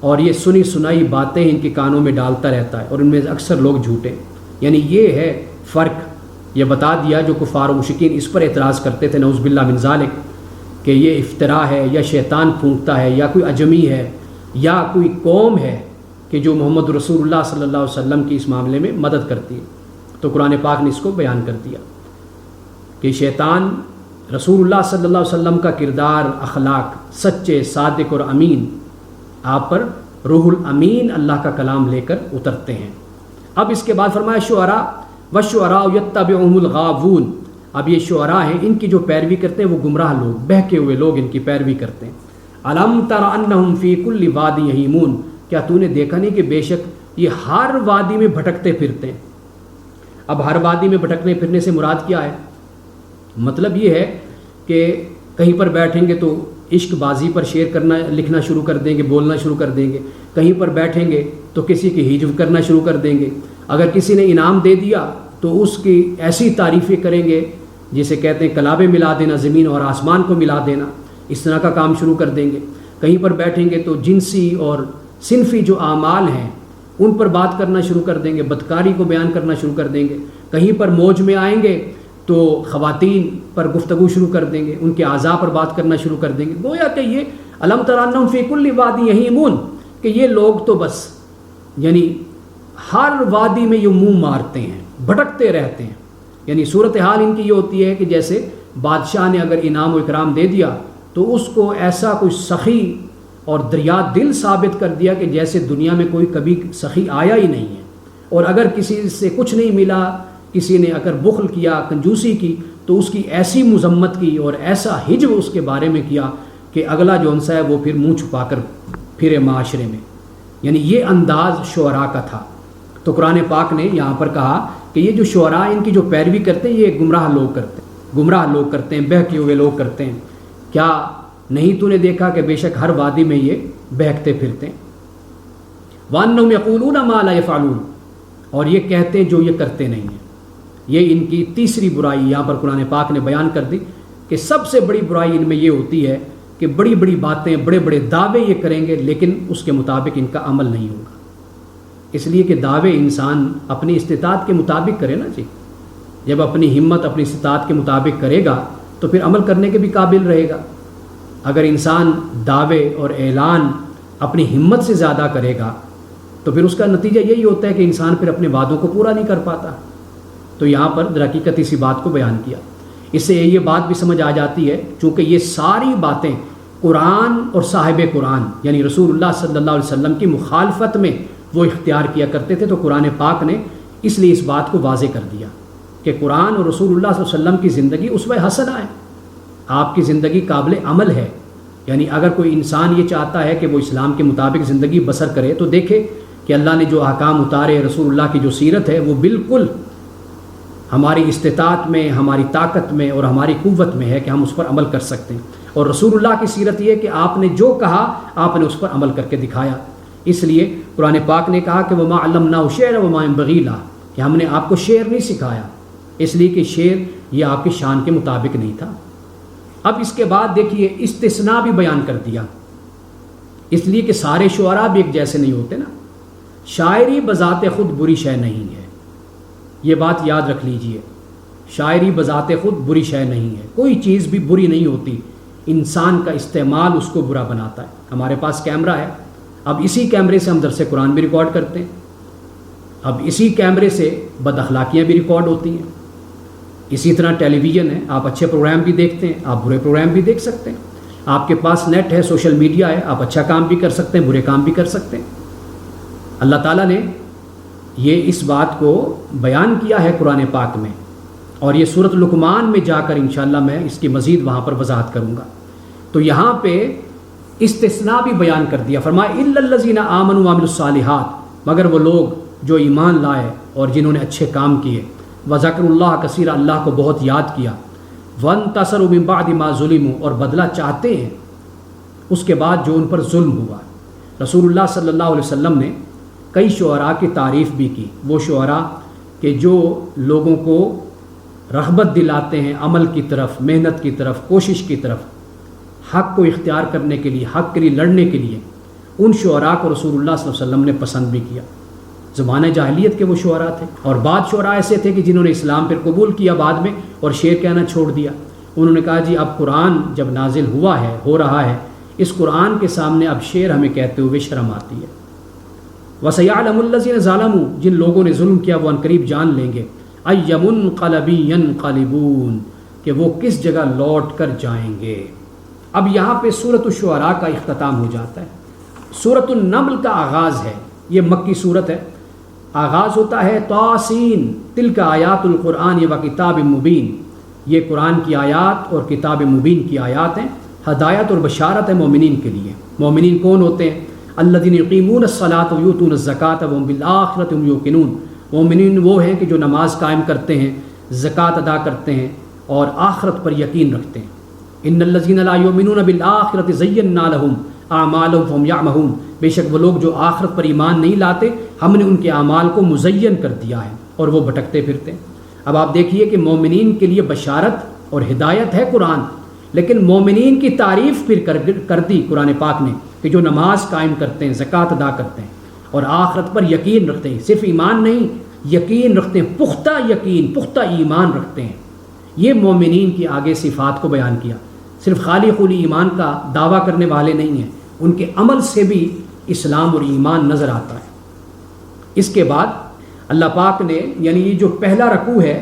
اور یہ سنی سنائی باتیں ان کے کانوں میں ڈالتا رہتا ہے اور ان میں اکثر لوگ جھوٹے. یعنی یہ ہے فرق. یہ بتا دیا جو کفار و مشرکین اس پر اعتراض کرتے تھے نعوذ باللہ من ذالک کہ یہ افتراء ہے یا شیطان پھونکتا ہے یا کوئی اجمی ہے یا کوئی قوم ہے کہ جو محمد رسول اللہ صلی اللہ علیہ وسلم کی اس معاملے میں مدد کرتی ہے. تو قرآن پاک نے اس کو بیان کر دیا کہ شیطان رسول اللہ صلی اللہ علیہ وسلم کا کردار اخلاق سچے صادق اور امین آپ پر روح الامین اللہ کا کلام لے کر اترتے ہیں. اب اس کے بعد فرمایا شعراء والشعراء یتبعهم الغاوون اب یہ شعراء ہیں ان کی جو پیروی کرتے ہیں وہ گمراہ لوگ بہکے ہوئے لوگ ان کی پیروی کرتے ہیں. الم تر انہم فی کل وادی یہیمون کیا تو نے دیکھا نہیں کہ بے شک یہ ہر وادی میں بھٹکتے پھرتے ہیں. اب ہر وادی میں بھٹکنے پھرنے سے مراد کیا ہے؟ مطلب یہ ہے کہ کہیں پر بیٹھیں گے تو عشق بازی پر شعر کرنا لکھنا شروع کر دیں گے بولنا شروع کر دیں گے. کہیں پر بیٹھیں گے تو کسی کی ہجو کرنا شروع کر دیں گے. اگر کسی نے انعام دے دیا تو اس کی ایسی تعریفیں کریں گے جسے کہتے ہیں کلابے ملا دینا زمین اور آسمان کو ملا دینا. اس طرح کا کام شروع کر دیں گے. کہیں پر بیٹھیں گے تو جنسی اور صنفی جو اعمال ہیں ان پر بات کرنا شروع کر دیں گے بدکاری کو بیان کرنا شروع کر دیں گے. کہیں پر موج میں آئیں گے تو خواتین پر گفتگو شروع کر دیں گے ان کے اعضاء پر بات کرنا شروع کر دیں گے. گویا کہ یہ الم تر انہم فی کل وادی یہیمون کہ یہ لوگ تو بس یعنی ہر وادی میں یہ منہ مارتے ہیں بھٹکتے رہتے ہیں. یعنی صورتحال ان کی یہ ہوتی ہے کہ جیسے بادشاہ نے اگر انعام و اکرام دے دیا تو اس کو ایسا کوئی سخی اور دریا دل ثابت کر دیا کہ جیسے دنیا میں کوئی کبھی سخی آیا ہی نہیں ہے. اور اگر کسی سے کچھ نہیں ملا کسی نے اگر بخل کیا کنجوسی کی تو اس کی ایسی مذمت کی اور ایسا ہجو اس کے بارے میں کیا کہ اگلا جو سا ہے وہ پھر منہ چھپا کر پھرے معاشرے میں. یعنی یہ انداز شعراء کا تھا. تو قرآن پاک نے یہاں پر کہا کہ یہ جو شعراء ان کی جو پیروی کرتے ہیں یہ گمراہ لوگ کرتے ہیں. گمراہ لوگ کرتے ہیں، بہکے ہوئے لوگ کرتے ہیں، کیا نہیں تو نے دیکھا کہ بے شک ہر وادی میں یہ بہکتے پھرتے ہیں۔ وَأَنَّهُمْ يَقُولُونَ مَا لَا يَفْعَلُونَ، اور یہ کہتے ہیں جو یہ کرتے نہیں ہیں۔ یہ ان کی تیسری برائی یہاں پر قرآن پاک نے بیان کر دی کہ سب سے بڑی برائی ان میں یہ ہوتی ہے کہ بڑی بڑی باتیں، بڑے بڑے دعوے یہ کریں گے لیکن اس کے مطابق ان کا عمل نہیں ہوگا۔ اس لیے کہ دعوے انسان اپنی استطاعت کے مطابق کرے نا جی، جب اپنی ہمت اپنی استطاعت کے مطابق کرے گا تو پھر عمل کرنے کے بھی قابل رہے گا۔ اگر انسان دعوے اور اعلان اپنی ہمت سے زیادہ کرے گا تو پھر اس کا نتیجہ یہی ہوتا ہے کہ انسان پھر اپنے وعدوں کو پورا نہیں کر پاتا۔ تو یہاں پر در حقیقت اسی بات کو بیان کیا۔ اس سے یہ بات بھی سمجھ آ جاتی ہے، چونکہ یہ ساری باتیں قرآن اور صاحب قرآن یعنی رسول اللہ صلی اللہ علیہ وسلم کی مخالفت میں وہ اختیار کیا کرتے تھے، تو قرآن پاک نے اس لیے اس بات کو واضح کر دیا کہ قرآن اور رسول اللہ صلی اللہ علیہ وسلم کی زندگی اسوہ حسنہ ہے، آپ کی زندگی قابل عمل ہے۔ یعنی اگر کوئی انسان یہ چاہتا ہے کہ وہ اسلام کے مطابق زندگی بسر کرے تو دیکھے کہ اللہ نے جو احکام اتارے، رسول اللہ کی جو سیرت ہے وہ بالکل ہماری استطاعت میں، ہماری طاقت میں اور ہماری قوت میں ہے کہ ہم اس پر عمل کر سکتے ہیں۔ اور رسول اللہ کی سیرت یہ کہ آپ نے جو کہا آپ نے اس پر عمل کر کے دکھایا۔ اس لیے قرآن پاک نے کہا کہ وَمَا عَلَّمْنَاهُ الشِّعْرَ وَمَا يَنبَغِي لَهُ، کہ ہم نے آپ کو شعر نہیں سکھایا، اس لیے کہ شعر یہ آپ کی شان کے مطابق نہیں تھا۔ اب اس کے بعد دیکھیے استثناء بھی بیان کر دیا، اس لیے کہ سارے شعراء بھی ایک جیسے نہیں ہوتے نا۔ شاعری بذات خود بری شے نہیں ہے، یہ بات یاد رکھ لیجئے، شاعری بذات خود بری شے نہیں ہے، کوئی چیز بھی بری نہیں ہوتی، انسان کا استعمال اس کو برا بناتا ہے۔ ہمارے پاس کیمرہ ہے، اب اسی کیمرے سے ہم درس قرآن بھی ریکارڈ کرتے ہیں، اب اسی کیمرے سے بد اخلاقیاں بھی ریکارڈ ہوتی ہیں۔ اسی طرح ٹیلی ویژن ہے، آپ اچھے پروگرام بھی دیکھتے ہیں، آپ برے پروگرام بھی دیکھ سکتے ہیں۔ آپ کے پاس نیٹ ہے، سوشل میڈیا ہے، آپ اچھا کام بھی کر سکتے ہیں، برے کام بھی کر سکتے ہیں۔ اللہ تعالیٰ نے یہ اس بات کو بیان کیا ہے قرآن پاک میں، اور یہ سورۃ لقمان میں جا کر انشاءاللہ میں اس کی مزید وہاں پر وضاحت کروں گا۔ تو یہاں پہ استثناء بھی بیان کر دیا، فرمایا اِلَّا الَّذِينَ آمَنُوا وَعَمِلُوا الصَّالِحَاتِ، مگر وہ لوگ جو ایمان لائے اور جنہوں نے اچھے کام کیے، وَذَكَرُوا اللَّهَ كَثِيرًا، اللہ کو بہت یاد کیا، وَانتَصَرُوا مِن بَعْدِ مَا ظُلِمُوا، اور بدلہ چاہتے ہیں اس کے بعد جو ان پر ظلم ہوا۔ رسول اللہ صلی اللہ علیہ وسلم نے کئی شعراء کی تعریف بھی کی، وہ شعراء کہ جو لوگوں کو رغبت دلاتے ہیں عمل کی طرف، محنت کی طرف، کوشش کی طرف، حق کو اختیار کرنے کے لیے، حق کے لیے لڑنے کے لیے، ان شعراء کو رسول اللہ صلی اللہ علیہ وسلم نے پسند بھی کیا۔ زمانہ جاہلیت کے وہ شعراء تھے، اور بعض شعراء ایسے تھے کہ جنہوں نے اسلام پھر قبول کیا بعد میں اور شعر کہنا چھوڑ دیا۔ انہوں نے کہا جی اب قرآن جب نازل ہوا ہے، ہو رہا ہے، اس قرآن کے سامنے اب شعر ہمیں کہتے ہوئے شرم آتی ہے۔ وَسَيَعْلَمُ الَّذِينَ ظَلَمُوا، جن لوگوں نے ظلم کیا وہ عنقریب جان لیں گے، أَيَّ مُنقَلَبٍ يَنقَلِبُونَ، کہ وہ کس جگہ لوٹ کر جائیں گے۔ اب یہاں پہ سورۃ الشعراء کا اختتام ہو جاتا ہے۔ سورۃ النمل کا آغاز ہے، یہ مکی سورت ہے، آغاز ہوتا ہے طاسین تلک آیات القرآن و کتاب مبین، یہ قرآن کی آیات اور کتاب مبین کی آیات ہیں، ہدایت اور بشارت ہے مومنین کے لیے۔ مومنین کون ہوتے ہیں؟ الذین یقیمون الصلاۃ ویؤتون الزکاۃ وهم بالآخرۃ هم یوقنون، مومنین وہ ہیں کہ جو نماز قائم کرتے ہیں، زکوٰۃ ادا کرتے ہیں اور آخرت پر یقین رکھتے ہیں۔ ان الذین لا یؤمنون بالآخرۃ زینا لهم اعمالهم فهم یعمہون، بے شک وہ لوگ جو آخرت پر ایمان نہیں لاتے ہم نے ان کے اعمال کو مزین کر دیا ہے اور وہ بھٹکتے پھرتے ہیں۔ اب آپ دیکھیے کہ مومنین کے لیے بشارت اور ہدایت ہے قرآن، لیکن مومنین کی تعریف پھر کر دی قرآن پاک نے کہ جو نماز قائم کرتے ہیں، زکوٰۃ ادا کرتے ہیں اور آخرت پر یقین رکھتے ہیں، صرف ایمان نہیں یقین رکھتے ہیں، پختہ یقین، پختہ ایمان رکھتے ہیں۔ یہ مومنین کی آگے صفات کو بیان کیا، صرف خالی خولی ایمان کا دعویٰ کرنے والے نہیں ہیں، ان کے عمل سے بھی اسلام اور ایمان نظر آتا ہے۔ اس کے بعد اللہ پاک نے یعنی یہ جو پہلا رکوع ہے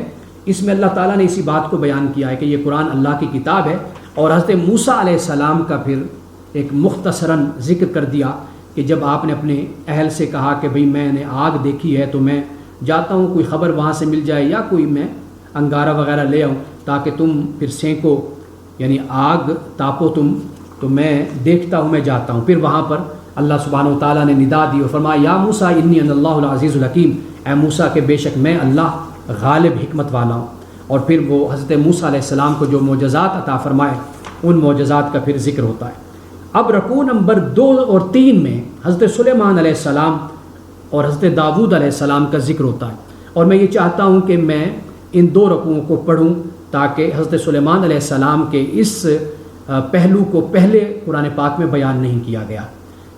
اس میں اللہ تعالیٰ نے اسی بات کو بیان کیا ہے کہ یہ قرآن اللہ کی کتاب ہے، اور حضرت موسیٰ علیہ السلام کا پھر ایک مختصراً ذکر کر دیا کہ جب آپ نے اپنے اہل سے کہا کہ بھئی میں نے آگ دیکھی ہے تو میں جاتا ہوں، کوئی خبر وہاں سے مل جائے یا کوئی میں انگارہ وغیرہ لے آؤں تاکہ تم پھر سینکو، یعنی آگ تاپو تم، تو میں دیکھتا ہوں، میں جاتا ہوں۔ پھر وہاں پر اللہ سبحانہ و تعالیٰ نے ندا دی اور فرمایا یا موسیٰ انی انا اللہ العزیز الحکیم، اے موسیٰ کہ بے شک میں اللہ غالب حکمت والا ہوں۔ اور پھر وہ حضرت موسیٰ علیہ السلام کو جو معجزات عطا فرمائے ان معجزات کا پھر ذکر ہوتا ہے۔ اب رکوع نمبر 2 اور 3 میں حضرت سلیمان علیہ السلام اور حضرت داود علیہ السلام کا ذکر ہوتا ہے، اور میں یہ چاہتا ہوں کہ میں ان 2 رکوعوں کو پڑھوں تاکہ حضرت سلیمان علیہ السلام کے اس پہلو کو پہلے قرآن پاک میں بیان نہیں کیا گیا۔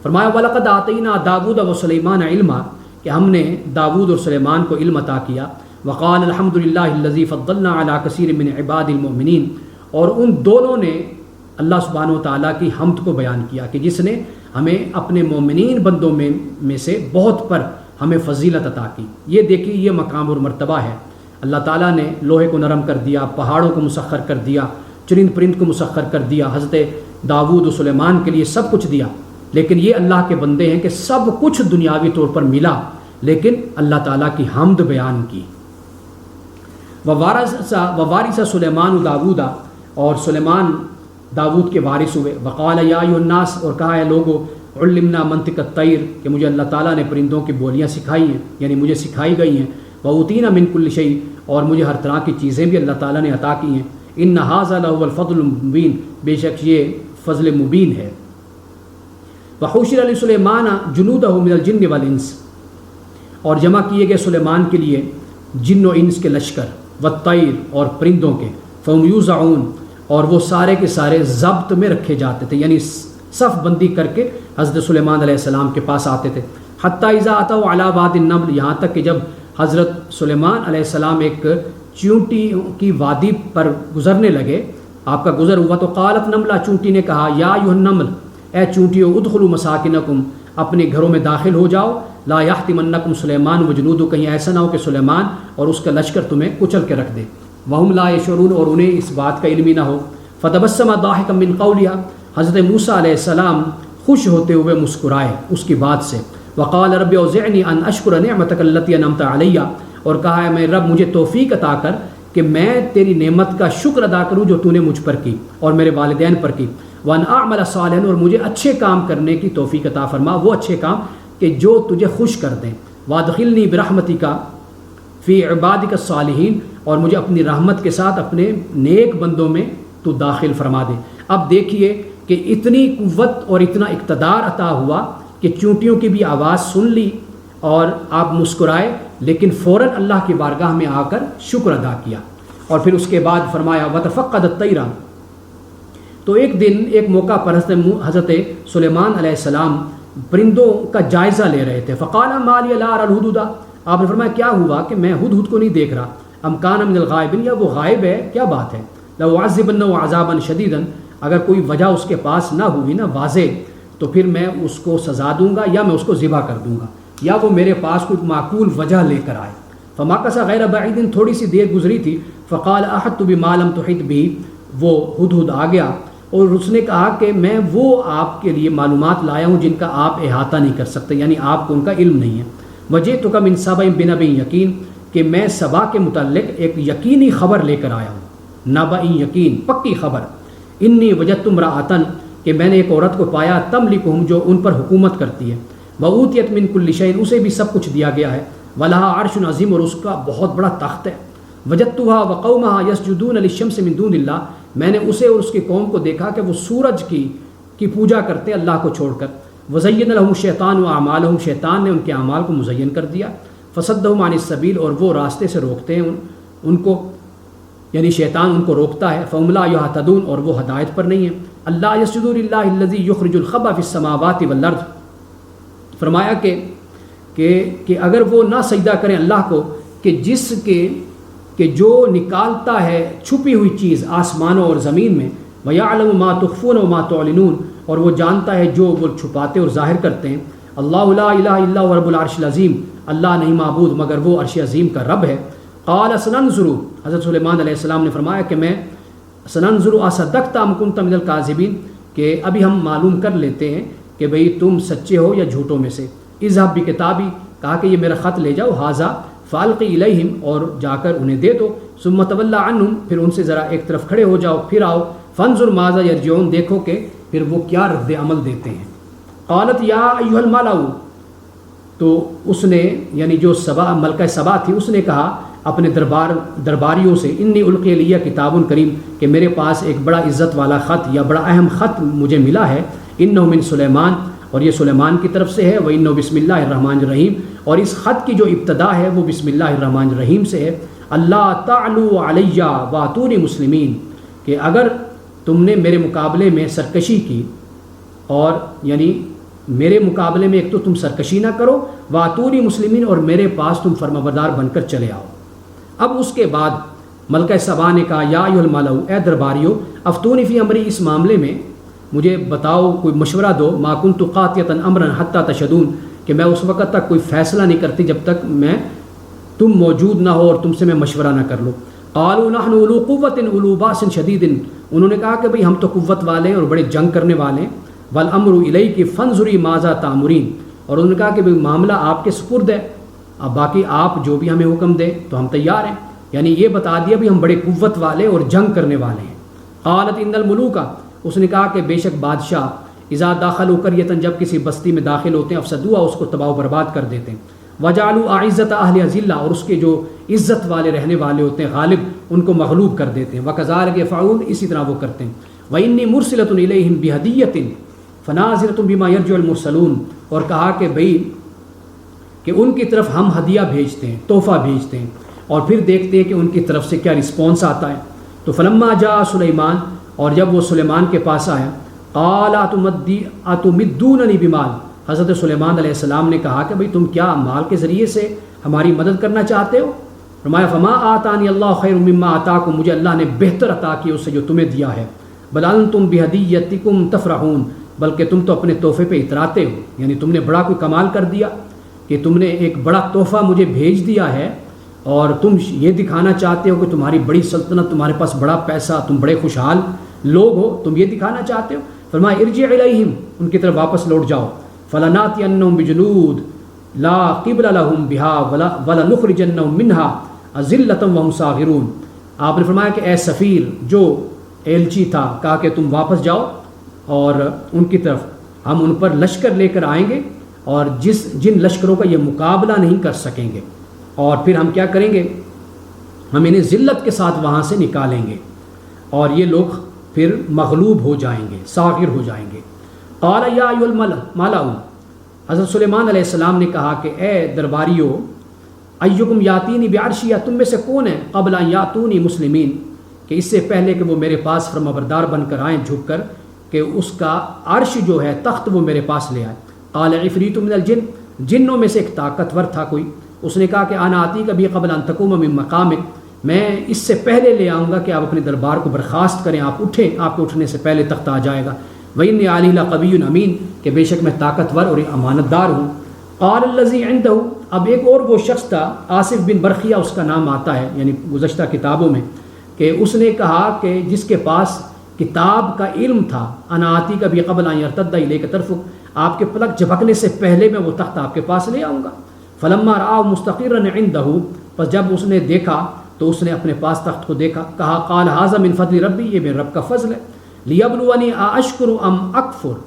فرمایا وَلَقَدْ آتَيْنَا دَاوُودَ وَسُلَيْمَانَ عِلْمًا، کہ ہم نے داود اور سلیمان کو علم عطا کیا۔ وقال الحمد للہ الذی فضلنا علی کثیر من عباد المؤمنین، اور ان دونوں نے اللہ سبحانہ و تعالیٰ کی حمد کو بیان کیا کہ جس نے ہمیں اپنے مومنین بندوں میں سے بہت پر ہمیں فضیلت عطا کی۔ یہ دیکھیے یہ مقام اور مرتبہ ہے، اللہ تعالیٰ نے لوہے کو نرم کر دیا، پہاڑوں کو مسخر کر دیا، چرند پرند کو مسخر کر دیا، حضرت داود و سلیمان کے لیے سب کچھ دیا، لیکن یہ اللہ کے بندے ہیں کہ سب کچھ دنیاوی طور پر ملا لیکن اللہ تعالیٰ کی حمد بیان کی۔ ووارث سلیمان داود، اور سلیمان داود کے وارث ہوئے۔ وقال یا ایھا الناس، اور کہا ہے لوگو، علمنا منطق الطیر، کہ مجھے اللہ تعالیٰ نے پرندوں کی بولیاں سکھائی ہیں، یعنی مجھے سکھائی گئی ہیں۔ وأوتینا من کل شیء، اور مجھے ہر طرح کی چیزیں بھی اللہ تعالیٰ نے عطا کی ہیں۔ ان ھذا لہو الفضل المبین، بے شک یہ فضل مبین ہے۔ وحشر لسلیمان جنودہ من الجن والانس، اور جمع کیے گئے سلیمان کے لیے جن و انس کے لشکر، والطیر، اور پرندوں کے، فہم یوزعون، اور وہ سارے کے سارے ضبط میں رکھے جاتے تھے، یعنی صف بندی کر کے حضرت سلیمان علیہ السلام کے پاس آتے تھے۔ حتی اذا اتوا علی واد النمل، یہاں تک کہ جب حضرت سلیمان علیہ السلام ایک چونٹی کی وادی پر گزرنے لگے، آپ کا گزر ہوا، تو قالت نملہ، چونٹی نے کہا، یا ایھا النمل، اے چونٹیوں، ادخلوا مساکنکم، اپنے گھروں میں داخل ہو جاؤ، لا یحطمنکم سلیمان وجنودہ، کہیں ایسا نہ ہو کہ سلیمان اور اس کا لشکر تمہیں کچل کے رکھ دے۔ وہم لا یشعرون، اور انہیں اس بات کا علم ہی نہ ہو۔ فتبسم ضاحکا من قولها، حضرت موسیٰ علیہ السلام خوش ہوتے ہوئے مسکرائے اس کی بات سے۔ وقال رب اوزعنی ان اشکر نعمتک التی انعمت علی، اور کہا ہے میں رب مجھے توفیق عطا کر کہ میں تیری نعمت کا شکر ادا کروں جو تو نے مجھ پر کی اور میرے والدین پر کی۔ وان اعمل صالحا، اور مجھے اچھے کام کرنے کی توفیق عطا فرما، وہ اچھے کام کہ جو تجھے خوش کر دیں۔ وادخلنی برحمتک فی عبادک الصالحین، اور مجھے اپنی رحمت کے ساتھ اپنے نیک بندوں میں تو داخل فرما دے۔ اب دیکھیے کہ اتنی قوت اور اتنا اقتدار عطا ہوا کہ چونٹیوں کی بھی آواز سن لی اور آپ مسکرائے، لیکن فوراً اللہ کی بارگاہ میں آ کر شکر ادا کیا۔ اور پھر اس کے بعد فرمایا وتفقد الطیر، تو ایک دن ایک موقع پر حضرت سلیمان علیہ السلام پرندوں کا جائزہ لے رہے تھے۔ فقال ما لی لا اری الہدہد، آپ نے فرمایا کیا ہوا کہ میں ہدہد کو نہیں دیکھ رہا، ام کان من الغائبین، یا وہ غائب ہے، کیا بات ہے۔ لأعذبنہ عذابا شدیدا، اگر کوئی وجہ اس کے پاس نہ ہوئی نا واضح، تو پھر میں اس کو سزا دوں گا یا میں اس کو ذبح کر دوں گا، یا وہ میرے پاس کوئی معقول وجہ لے کر آئے۔ فمکث غیر بعید، تھوڑی سی دیر گزری تھی۔ فقال احطت بما لم تحط به، وہ ہدہد آ گیا اور اس نے کہا کہ میں وہ آپ کے لیے معلومات لایا ہوں جن کا آپ احاطہ نہیں کر سکتے، یعنی آپ کو ان کا علم نہیں ہے۔ وجئتک من سبأ بنبأ یقین، کہ میں سبا کے متعلق ایک یقینی خبر لے کر آیا ہوں، نبأ یقین، پکی خبر۔ انی وجدت امرأۃ، کہ میں نے ایک عورت کو پایا، تملکہم، جو ان پر حکومت کرتی ہے، وأوتیت من کل شیء، اسے بھی سب کچھ دیا گیا ہے، ولہا عرش عظیم، اور اس کا بہت بڑا تخت ہے۔ وجدتھا وقومھا یسجدون للشمس من دون اللہ، میں نے اسے اور اس کی قوم کو دیکھا کہ وہ سورج کی پوجا کرتے اللہ کو چھوڑ کر۔ وزین لہم الشیطان واعمالہم، شیطان نے ان کے اعمال کو مزین کر دیا۔ فصدہم عن السبیل، اور وہ راستے سے روکتے ہیں ان کو، یعنی شیطان ان کو روکتا ہے۔ فہم لا یہتدون، اور وہ ہدایت پر نہیں ہیں۔ اللہ یسجدوا للہ الذی یخرج الخبأ فی السماوات والارض، فرمایا کہ اگر وہ نہ سجدہ کریں اللہ کو کہ جو نکالتا ہے چھپی ہوئی چیز آسمانوں اور زمین میں، وَيَعْلَمُ مَا تُخْفُونَ وَمَا تُعْلِنُونَ، اور وہ جانتا ہے جو وہ چھپاتے اور ظاہر کرتے ہیں۔ اللہ لا الہ الا هو رب العرش العظیم، اللہ نہیں معبود مگر وہ عرش عظیم کا رب ہے۔ قال سننظر، حضرت سلیمان علیہ السلام نے فرمایا کہ میں سننظر اصدقت ام کنت من الکاذبین، کہ ابھی ہم معلوم کر لیتے ہیں کہ بھئی تم سچے ہو یا جھوٹوں میں سے۔ اذهب بکتابی، کہا کہ یہ میرا خط لے جاؤ، ھذا فالقی الیہم، اور جا کر انہیں دے دو۔ ثم تول عنہم، پھر ان سے ذرا ایک طرف کھڑے ہو جاؤ، پھر آؤ۔ فانظر ماذا یرجعون، دیکھو کہ پھر وہ کیا رد عمل دیتے ہیں۔ قالت یا ایھا الملأ، تو اس نے یعنی جو ملکہ سبا تھی، اس نے کہا اپنے درباریوں سے انی القی الیہ کتاب کریم کہ میرے پاس ایک بڑا عزت والا خط یا بڑا اہم خط مجھے ملا ہے، انہ من سلیمان، اور یہ سلیمان کی طرف سے ہے، وانہ بسم اللہ الرحمن الرحیم، اور اس خط کی جو ابتدا ہے وہ بسم اللہ الرحمن الرحیم سے ہے، اللہ تعلو علیہ واتونی مسلمین، کہ اگر تم نے میرے مقابلے میں سرکشی کی، اور یعنی میرے مقابلے میں ایک تو تم سرکشی نہ کرو، واتونی مسلمین، اور میرے پاس تم فرمانبردار بن کر چلے آؤ۔ اب اس کے بعد ملکہ سبا نے کہا یا ایھا الملأ، اے درباریو، افتونی فی امری، اس معاملے میں مجھے بتاؤ، کوئی مشورہ دو، ما کنت قاطعۃ امرا حتی تشہدون، کہ میں اس وقت تک کوئی فیصلہ نہیں کرتی جب تک تم موجود نہ ہو اور تم سے میں مشورہ نہ کر لوں۔ قالوا نحن اولو قوۃ اولو باس شدید، انہوں نے کہا کہ بھئی ہم تو قوت والے ہیں اور بڑے جنگ کرنے والے ہیں، والامر الیک فانظری ماذا تأمرین، اور انہوں نے کہا کہ بھئی معاملہ آپ کے سپرد ہے، اب باقی آپ جو بھی ہمیں حکم دیں تو ہم تیار ہیں، یعنی یہ بتا دیا بھی ہم بڑے قوت والے اور جنگ کرنے والے ہیں۔ قالت ان الملوک، اس نے کہا کہ بے شک بادشاہ اذا داخلوا قریۃ، جب کسی بستی میں داخل ہوتے ہیں، افسدوها، اس کو تباہ و برباد کر دیتے ہیں، وجعلوا اعزۃ اہلھا ذلہ، اور اس کے جو عزت والے رہنے والے ہوتے ہیں غالب، ان کو مغلوب کر دیتے ہیں، وکذالک یفعلون، اسی طرح وہ کرتے ہیں، وانی مرسلۃ الیہم بہدیۃ فناظرۃ بما یرجع المرسلون، اور کہا کہ بھئی کہ ان کی طرف ہم ہدیہ بھیجتے ہیں، تحفہ بھیجتے ہیں، اور پھر دیکھتے ہیں کہ ان کی طرف سے کیا رسپانس آتا ہے۔ تو فلما جاء سلیمان، اور جب وہ سلیمان کے پاس آیا، قال اتمدوننی بمال، حضرت سلیمان علیہ السلام نے کہا کہ بھئی تم کیا مال کے ذریعے سے ہماری مدد کرنا چاہتے ہو؟ فرمایا فما آتانی اللہ خیر مما آتاکم، مجھے اللہ نے بہتر عطا کی اس سے جو تمہیں دیا ہے، بل انتم بہدیتکم تفرحون، بلکہ تم تو اپنے تحفے پہ اتراتے ہو، یعنی تم نے بڑا کوئی کمال کر دیا کہ تم نے ایک بڑا تحفہ مجھے بھیج دیا ہے، اور تم یہ دکھانا چاہتے ہو کہ تمہاری بڑی سلطنت، تمہارے پاس بڑا پیسہ، تم بڑے خوشحال لوگ ہو، تم یہ دکھانا چاہتے ہو۔ فرمایا ارجع الیہم، ان کی طرف واپس لوٹ جاؤ، فلناتینہم بجنود لا قبل لہم بہا ولنخرجنہم منہا اذلۃ وہم صاغرون۔ آپ نے فرمایا کہ اے سفیر، جو ایلچی تھا، کہا کہ تم واپس جاؤ اور ان کی طرف ہم ان پر لشکر لے کر آئیں گے، اور جن لشکروں کا یہ مقابلہ نہیں کر سکیں گے، اور پھر ہم کیا کریں گے، ہم انہیں ذلت کے ساتھ وہاں سے نکالیں گے، اور یہ لوگ پھر مغلوب ہو جائیں گے، صاغر ہو جائیں گے۔ قال یا ایھا الملأ، حضرت سلیمان علیہ السلام نے کہا کہ اے درباریو، ایکم یاتینی بعرشیہ، تم میں سے کون ہے قبل ان یاتونی مسلمین، کہ اس سے پہلے کہ وہ میرے پاس فرمانبردار بن کر آئیں جھک کر، کہ اس کا عرش جو ہے، تخت، وہ میرے پاس لے آئے۔ قال عفریت من الجن، جنوں میں سے ایک طاقتور تھا کوئی، اس نے کہا کہ انا آتیک بھی قبل ان تقوم من مقامک، میں اس سے پہلے لے آؤں گا کہ آپ اپنے دربار کو برخاست کریں، آپ اٹھیں، آپ کے اٹھنے سے پہلے تخت آ جائے گا۔ وإنی علیہ لقوی امین، کہ بے شک میں طاقتور اور امانت دار ہوں۔ قال الذی عنده، اب ایک اور وہ شخص تھا، آصف بن برخیہ اس کا نام آتا ہے، یعنی گزشتہ کتابوں میں، کہ اس نے کہا کہ جس کے پاس کتاب کا علم تھا، انا آتیک بھی قبل ان یرتد الیک طرفک، آپ کے پلک جھپکنے سے پہلے میں وہ تخت آپ کے پاس لے آؤں گا۔ فلما رآہ مستقرا عنده، پس جب اس نے دیکھا تو اس نے اپنے پاس تخت کو دیکھا، کہا قال ھذا من فضل ربی، یہ میرے رب کا فضل ہے، لیبلونی ااشکر ام اکفر،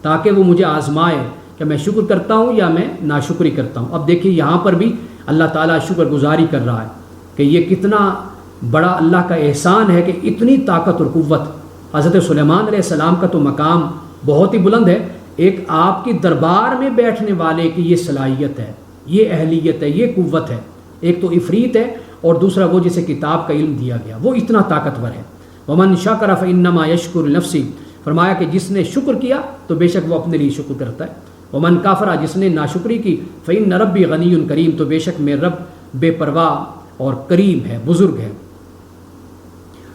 تاکہ وہ مجھے آزمائے کہ میں شکر کرتا ہوں یا میں ناشکری کرتا ہوں۔ اب دیکھیے یہاں پر بھی اللہ تعالیٰ شکر گزاری کر رہا ہے کہ یہ کتنا بڑا اللہ کا احسان ہے کہ اتنی طاقت اور قوت، حضرت سلیمان علیہ السلام کا تو مقام بہت ہی بلند ہے، ایک آپ کی دربار میں بیٹھنے والے کی یہ صلاحیت ہے، یہ اہلیت ہے، یہ قوت ہے، ایک تو عفریت ہے اور دوسرا وہ جسے کتاب کا علم دیا گیا، وہ اتنا طاقتور ہے۔ ومن شکر فانما یشکر لنفسہ، فرمایا کہ جس نے شکر کیا تو بے شک وہ اپنے لیے شکر کرتا ہے، ومن کافر، جس نے ناشکری کی، فإن ربی غنی کریم، تو بے شک میرا رب بے پرواہ اور کریم ہے، بزرگ ہے۔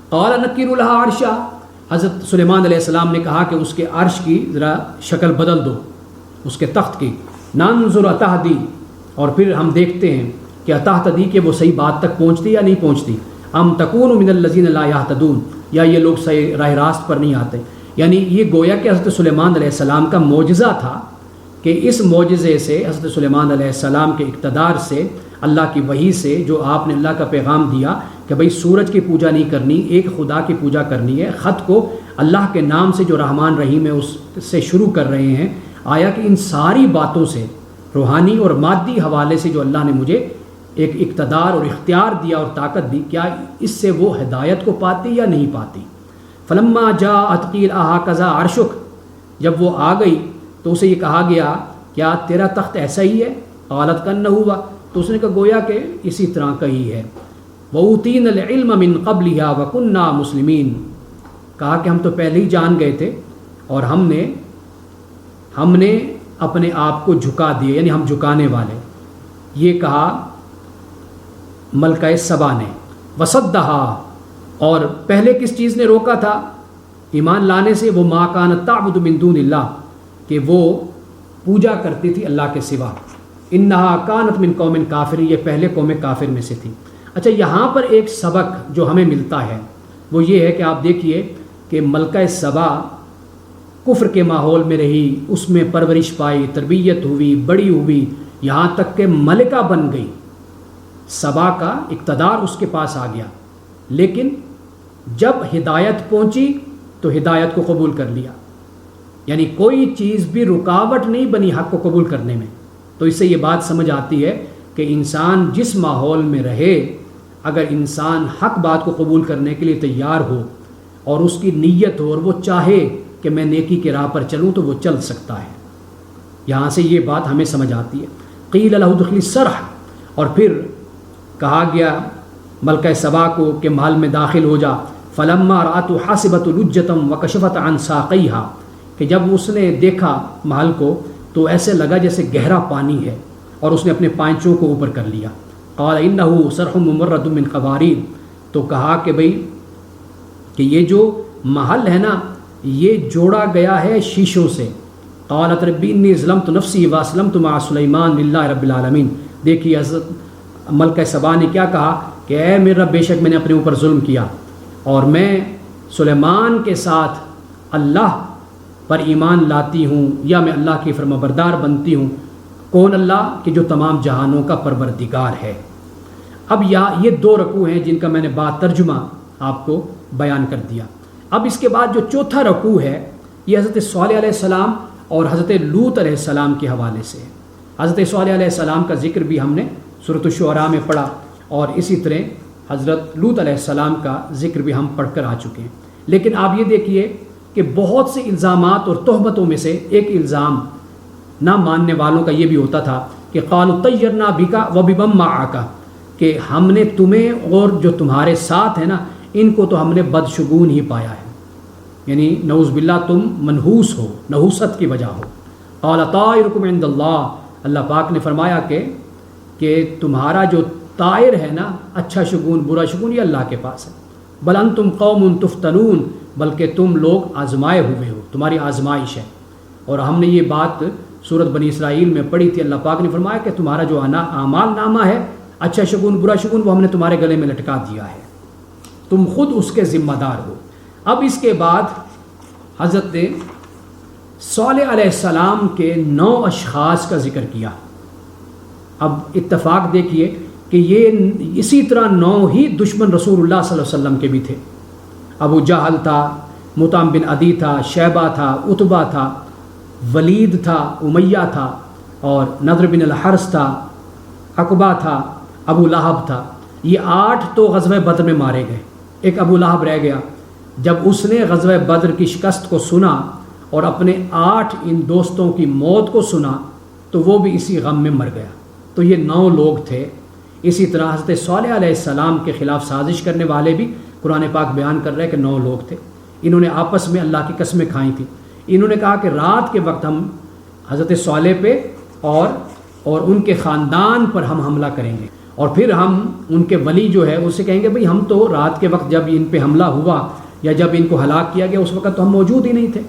قال نکروا لها عرشا، حضرت سلیمان علیہ السلام نے کہا کہ اس کے عرش کی ذرا شکل بدل دو، اس کے تخت کی، ننظر اتہدی، اور پھر ہم دیکھتے ہیں کہ اتہتدی کہ وہ صحیح بات تک پہنچتی یا نہیں پہنچتی، ام تکون من الذین لا یہتدون، یا یہ لوگ صحیح راہ راست پر نہیں آتے۔ یعنی یہ گویا کہ حضرت سلیمان علیہ السلام کا معجزہ تھا کہ اس معجزے سے، حضرت سلیمان علیہ السلام کے اقتدار سے، اللہ کی وحی سے، جو آپ نے اللہ کا پیغام دیا کہ بھئی سورج کی پوجا نہیں کرنی، ایک خدا کی پوجا کرنی ہے، خط کو اللہ کے نام سے جو رحمان رحیم ہے اس سے شروع کر رہے ہیں، آیا کہ ان ساری باتوں سے، روحانی اور مادی حوالے سے جو اللہ نے مجھے ایک اقتدار اور اختیار دیا اور طاقت دی، کیا اس سے وہ ہدایت کو پاتی یا نہیں پاتی؟ فلما جاءت قیل اہکذا عرشک، جب وہ آ گئی تو اسے یہ کہا گیا کیا تیرا تخت ایسا ہی ہے؟ قالت کأنہ ہوا، تو اس نے کہا گویا کہ اسی طرح کا ہی ہے۔ وَأُوتِينَا الْعِلْمَ مِنْ قَبْلِهَا وَكُنَّا مُسْلِمِينَ، کہا کہ ہم تو پہلے ہی جان گئے تھے اور ہم نے اپنے آپ کو جھکا دیے، یعنی ہم جھکانے والے۔ یہ کہا ملکہ سبا نے۔ وَصَدَّهَا، اور پہلے کس چیز نے روکا تھا ایمان لانے سے؟ وہ مَا كَانَتْ تَعْبُدُ مِن دُونِ اللَّهِ، کہ وہ پوجا کرتی تھی اللہ کے سوا۔ اِنَّهَا كَانَتْ مِن قَوْمٍ كَافِرٍ، یہ پہلے قوم کافر میں سے تھی۔ اچھا، یہاں پر ایک سبق جو ہمیں ملتا ہے وہ یہ ہے کہ آپ دیکھیے کہ ملکہ سبا کفر کے ماحول میں رہی، اس میں پرورش پائی، تربیت ہوئی، بڑی ہوئی، یہاں تک کہ ملکہ بن گئی، سبا کا اقتدار اس کے پاس آ گیا، لیکن جب ہدایت پہنچی تو ہدایت کو قبول کر لیا، یعنی کوئی چیز بھی رکاوٹ نہیں بنی حق کو قبول کرنے میں۔ تو اس سے یہ بات سمجھ آتی ہے کہ انسان جس ماحول میں رہے، اگر انسان حق بات کو قبول کرنے کے لیے تیار ہو اور اس کی نیت ہو اور وہ چاہے کہ میں نیکی کے راہ پر چلوں تو وہ چل سکتا ہے۔ یہاں سے یہ بات ہمیں سمجھ آتی ہے۔ قیل لہ ادخلی الصرح، اور پھر کہا گیا ملکہ سبا کو کہ محل میں داخل ہو جا۔ فلما رأت حسبت لجتم وکشفت عن ساقیہا، کہ جب اس نے دیکھا محل کو تو ایسے لگا جیسے گہرا پانی ہے، اور اس نے اپنے پائنچوں کو اوپر کر لیا۔ قال انہ صرح ممرد من قواریر، تو کہا کہ بھئی کہ یہ جو محل ہے نا یہ جوڑا گیا ہے شیشوں سے۔ قالت ربی انی ظلمت نفسی واسلمت مع سلیمان للہ رب العالمین، دیکھیے حضرت ملکہ سبا نے کیا کہا کہ اے میرا رب، بے شک میں نے اپنے اوپر ظلم کیا اور میں سلیمان کے ساتھ اللہ پر ایمان لاتی ہوں، یا میں اللہ کی فرمانبردار بنتی ہوں۔ کون؟ اللہ کہ جو تمام جہانوں کا پروردگار ہے۔ اب یہ دو رکوع ہیں جن کا میں نے بات ترجمہ آپ کو بیان کر دیا۔ اب اس کے بعد جو چوتھا رکوع ہے یہ حضرت صالح علیہ السلام اور حضرت لوط علیہ السلام کے حوالے سے ہے۔ حضرت صالح علیہ السلام کا ذکر بھی ہم نے سورۃ الشعراء میں پڑھا، اور اسی طرح حضرت لوط علیہ السلام کا ذکر بھی ہم پڑھ کر آ چکے ہیں۔ لیکن آپ یہ دیکھیے کہ بہت سے الزامات اور تہمتوں میں سے ایک الزام نہ ماننے والوں کا یہ بھی ہوتا تھا کہ قالوا طیرنا بکا وبمن معک، کہ ہم نے تمہیں اور جو تمہارے ساتھ ہیں نا ان کو تو ہم نے بدشگون ہی پایا ہے، یعنی نعوذ باللہ تم منحوس ہو، نحوست کی وجہ ہو۔ قال طائرکم عند اللہ، اللہ پاک نے فرمایا کہ تمہارا جو طائر ہے نا، اچھا شگون برا شگون، یہ اللہ کے پاس ہے۔ بل انتم قوم تفتنون، بلکہ تم لوگ آزمائے ہوئے ہو، تمہاری آزمائش ہے۔ اور ہم نے یہ بات سورۃ بنی اسرائیل میں پڑھی تھی، اللہ پاک نے فرمایا کہ تمہارا جو اعمال نامہ ہے، اچھا شگون برا شگون، وہ ہم نے تمہارے گلے میں لٹکا دیا ہے، تم خود اس کے ذمہ دار ہو۔ اب اس کے بعد حضرت صالح علیہ السلام کے 9 اشخاص کا ذکر کیا۔ اب اتفاق دیکھیے کہ یہ اسی طرح 9 ہی دشمن رسول اللہ صلی اللہ علیہ وسلم کے بھی تھے۔ ابو جہل تھا، مطعم بن عدی تھا، شیبہ تھا، عتبہ تھا، ولید تھا، امیہ تھا، اور نضر بن الحرث تھا، عقبہ تھا، ابو لہب تھا۔ یہ 8 تو غزوہ بدر میں مارے گئے، ایک ابو لہب رہ گیا۔ جب اس نے غزوہ بدر کی شکست کو سنا اور اپنے 8 ان دوستوں کی موت کو سنا تو وہ بھی اسی غم میں مر گیا۔ تو یہ 9 لوگ تھے۔ اسی طرح حضرت صالح علیہ السلام کے خلاف سازش کرنے والے بھی قرآن پاک بیان کر رہے ہیں کہ 9 لوگ تھے۔ انہوں نے آپس میں اللہ کی قسمیں کھائی تھیں۔ انہوں نے کہا کہ رات کے وقت ہم حضرت صالح پہ اور ان کے خاندان پر ہم حملہ کریں گے، اور پھر ہم ان کے ولی جو ہے اس سے کہیں گے بھئی ہم تو رات کے وقت جب ان پہ حملہ ہوا یا جب ان کو ہلاک کیا گیا اس وقت تو ہم موجود ہی نہیں تھے۔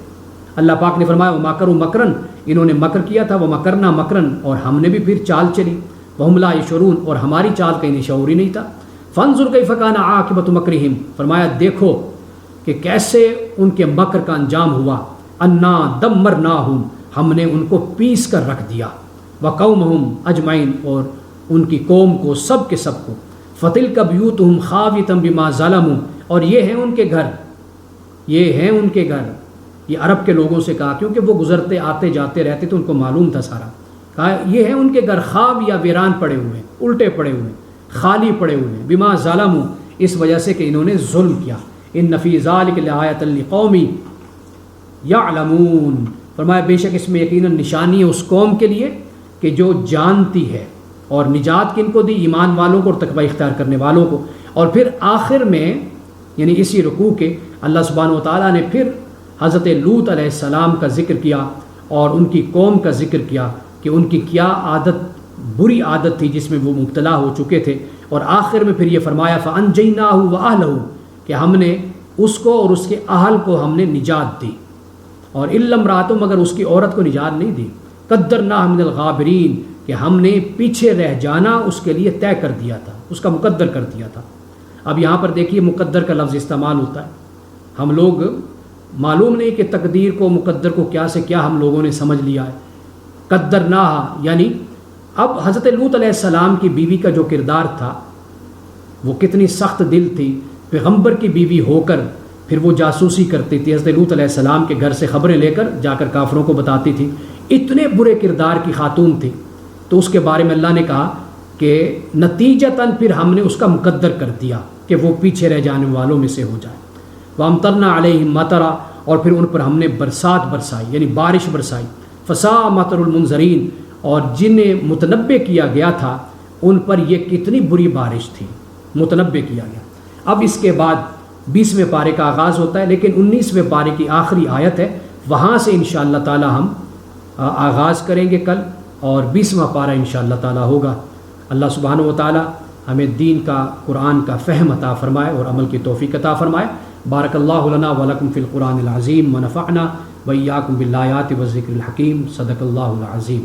اللہ پاک نے فرمایا وَمَكَرُوا مَكْرًا، انہوں نے مکر کیا تھا، وَمَكَرْنَا مَكْرًا، اور ہم نے بھی پھر چال چلی، وَهُمْ لَا يَشْعُرُونَ، اور ہماری چال کا انہیں شعور ہی نہیں تھا۔ فَانظُرْ كَيْفَ كَانَ عَاقِبَةُ مَكْرِهِمْ، فرمایا دیکھو کہ کیسے ان کے مکر کا انجام ہوا۔ أَنَّا دَمَّرْنَاهُمْ، ہم نے ان کو پیس کر رکھ دیا، وَقَوْمَهُمْ أَجْمَعِينَ، اور ان کی قوم کو سب کے سب کو۔ فَتِلْكَ بِيُوتُهُمْ خَاوِيَةً بِمَا ظَلَمُوا، اور یہ ہیں ان کے گھر، یہ ہیں ان کے گھر۔ یہ عرب کے لوگوں سے کہا کیونکہ وہ گزرتے آتے جاتے رہتے تو ان کو معلوم تھا سارا۔ یہ ہیں ان کے گھر خواب یا ویران پڑے ہوئے ہیں، الٹے پڑے ہوئے ہیں، خالی پڑے ہوئے ہیں، بما ظالموا، اس وجہ سے کہ انہوں نے ظلم کیا۔ ان فی ذلک لآیۃ لقوم یعلمون، فرمایا بے شک اس میں یقیناً نشانی ہے اس قوم کے لیے کہ جو جانتی ہے۔ اور نجات کن کو دی؟ ایمان والوں کو اور تقوی اختیار کرنے والوں کو۔ اور پھر آخر میں یعنی اسی رکوع کے اللہ سبحانہ و تعالیٰ نے پھر حضرت لوط علیہ السلام کا ذکر کیا اور ان کی قوم کا ذکر کیا کہ ان کی کیا عادت، بری عادت تھی جس میں وہ مبتلا ہو چکے تھے۔ اور آخر میں پھر یہ فرمایا فَأَنْجَيْنَاهُ وَأَهْلَهُ کہ ہم نے اس کو اور اس کے اہل کو ہم نے نجات دی، اور إِلَّا امْرَأَتَهُ مگر اس کی عورت کو نجات نہیں دی۔ قَدَّرْنَاهَا مِنَ الْغَابِرِينَ کہ ہم نے پیچھے رہ جانا اس کے لیے طے کر دیا تھا، اس کا مقدر کر دیا تھا۔ اب یہاں پر دیکھیے مقدر کا لفظ استعمال ہوتا ہے۔ ہم لوگ معلوم نہیں کہ تقدیر کو، مقدر کو کیا سے کیا ہم لوگوں نے سمجھ لیا ہے۔ قدرناہا یعنی اب حضرت لوط علیہ السلام کی بیوی کا جو کردار تھا وہ کتنی سخت دل تھی، پیغمبر کی بیوی ہو کر پھر وہ جاسوسی کرتی تھی، حضرت لوط علیہ السلام کے گھر سے خبریں لے کر جا کر کافروں کو بتاتی تھی، اتنے برے کردار کی خاتون تھی۔ تو اس کے بارے میں اللہ نے کہا کہ نتیجتاً پھر ہم نے اس کا مقدر کر دیا کہ وہ پیچھے رہ جانے والوں میں سے ہو جائے۔ وَأَمْطَرْنَا عَلَيْهِمْ مَطَرًا اور پھر ان پر ہم نے برسات برسائی یعنی بارش برسائی۔ فَسَاءَ مَطَرُ الْمُنذَرِينَ اور جنہیں متنبع کیا گیا تھا ان پر یہ کتنی بری بارش تھی، متنبع کیا گیا۔ اب اس کے بعد 20ویں پارے کا آغاز ہوتا ہے، لیکن 19ویں پارے کی آخری آیت ہے، وہاں سے انشاءاللہ تعالی ہم آغاز کریں گے کل، اور 20واں پارہ انشاءاللہ تعالی ہوگا۔ اللہ سبحانہ و تعالی ہمیں دین کا، قرآن کا فہم عطا فرمائے اور عمل کی توفیق عطا فرمائے۔ بارک اللہ لنا ولکم فی القرآن العظیم ونفعنا وإیاکم بالآیات والذکر الحکیم۔ صدق اللہ العظیم۔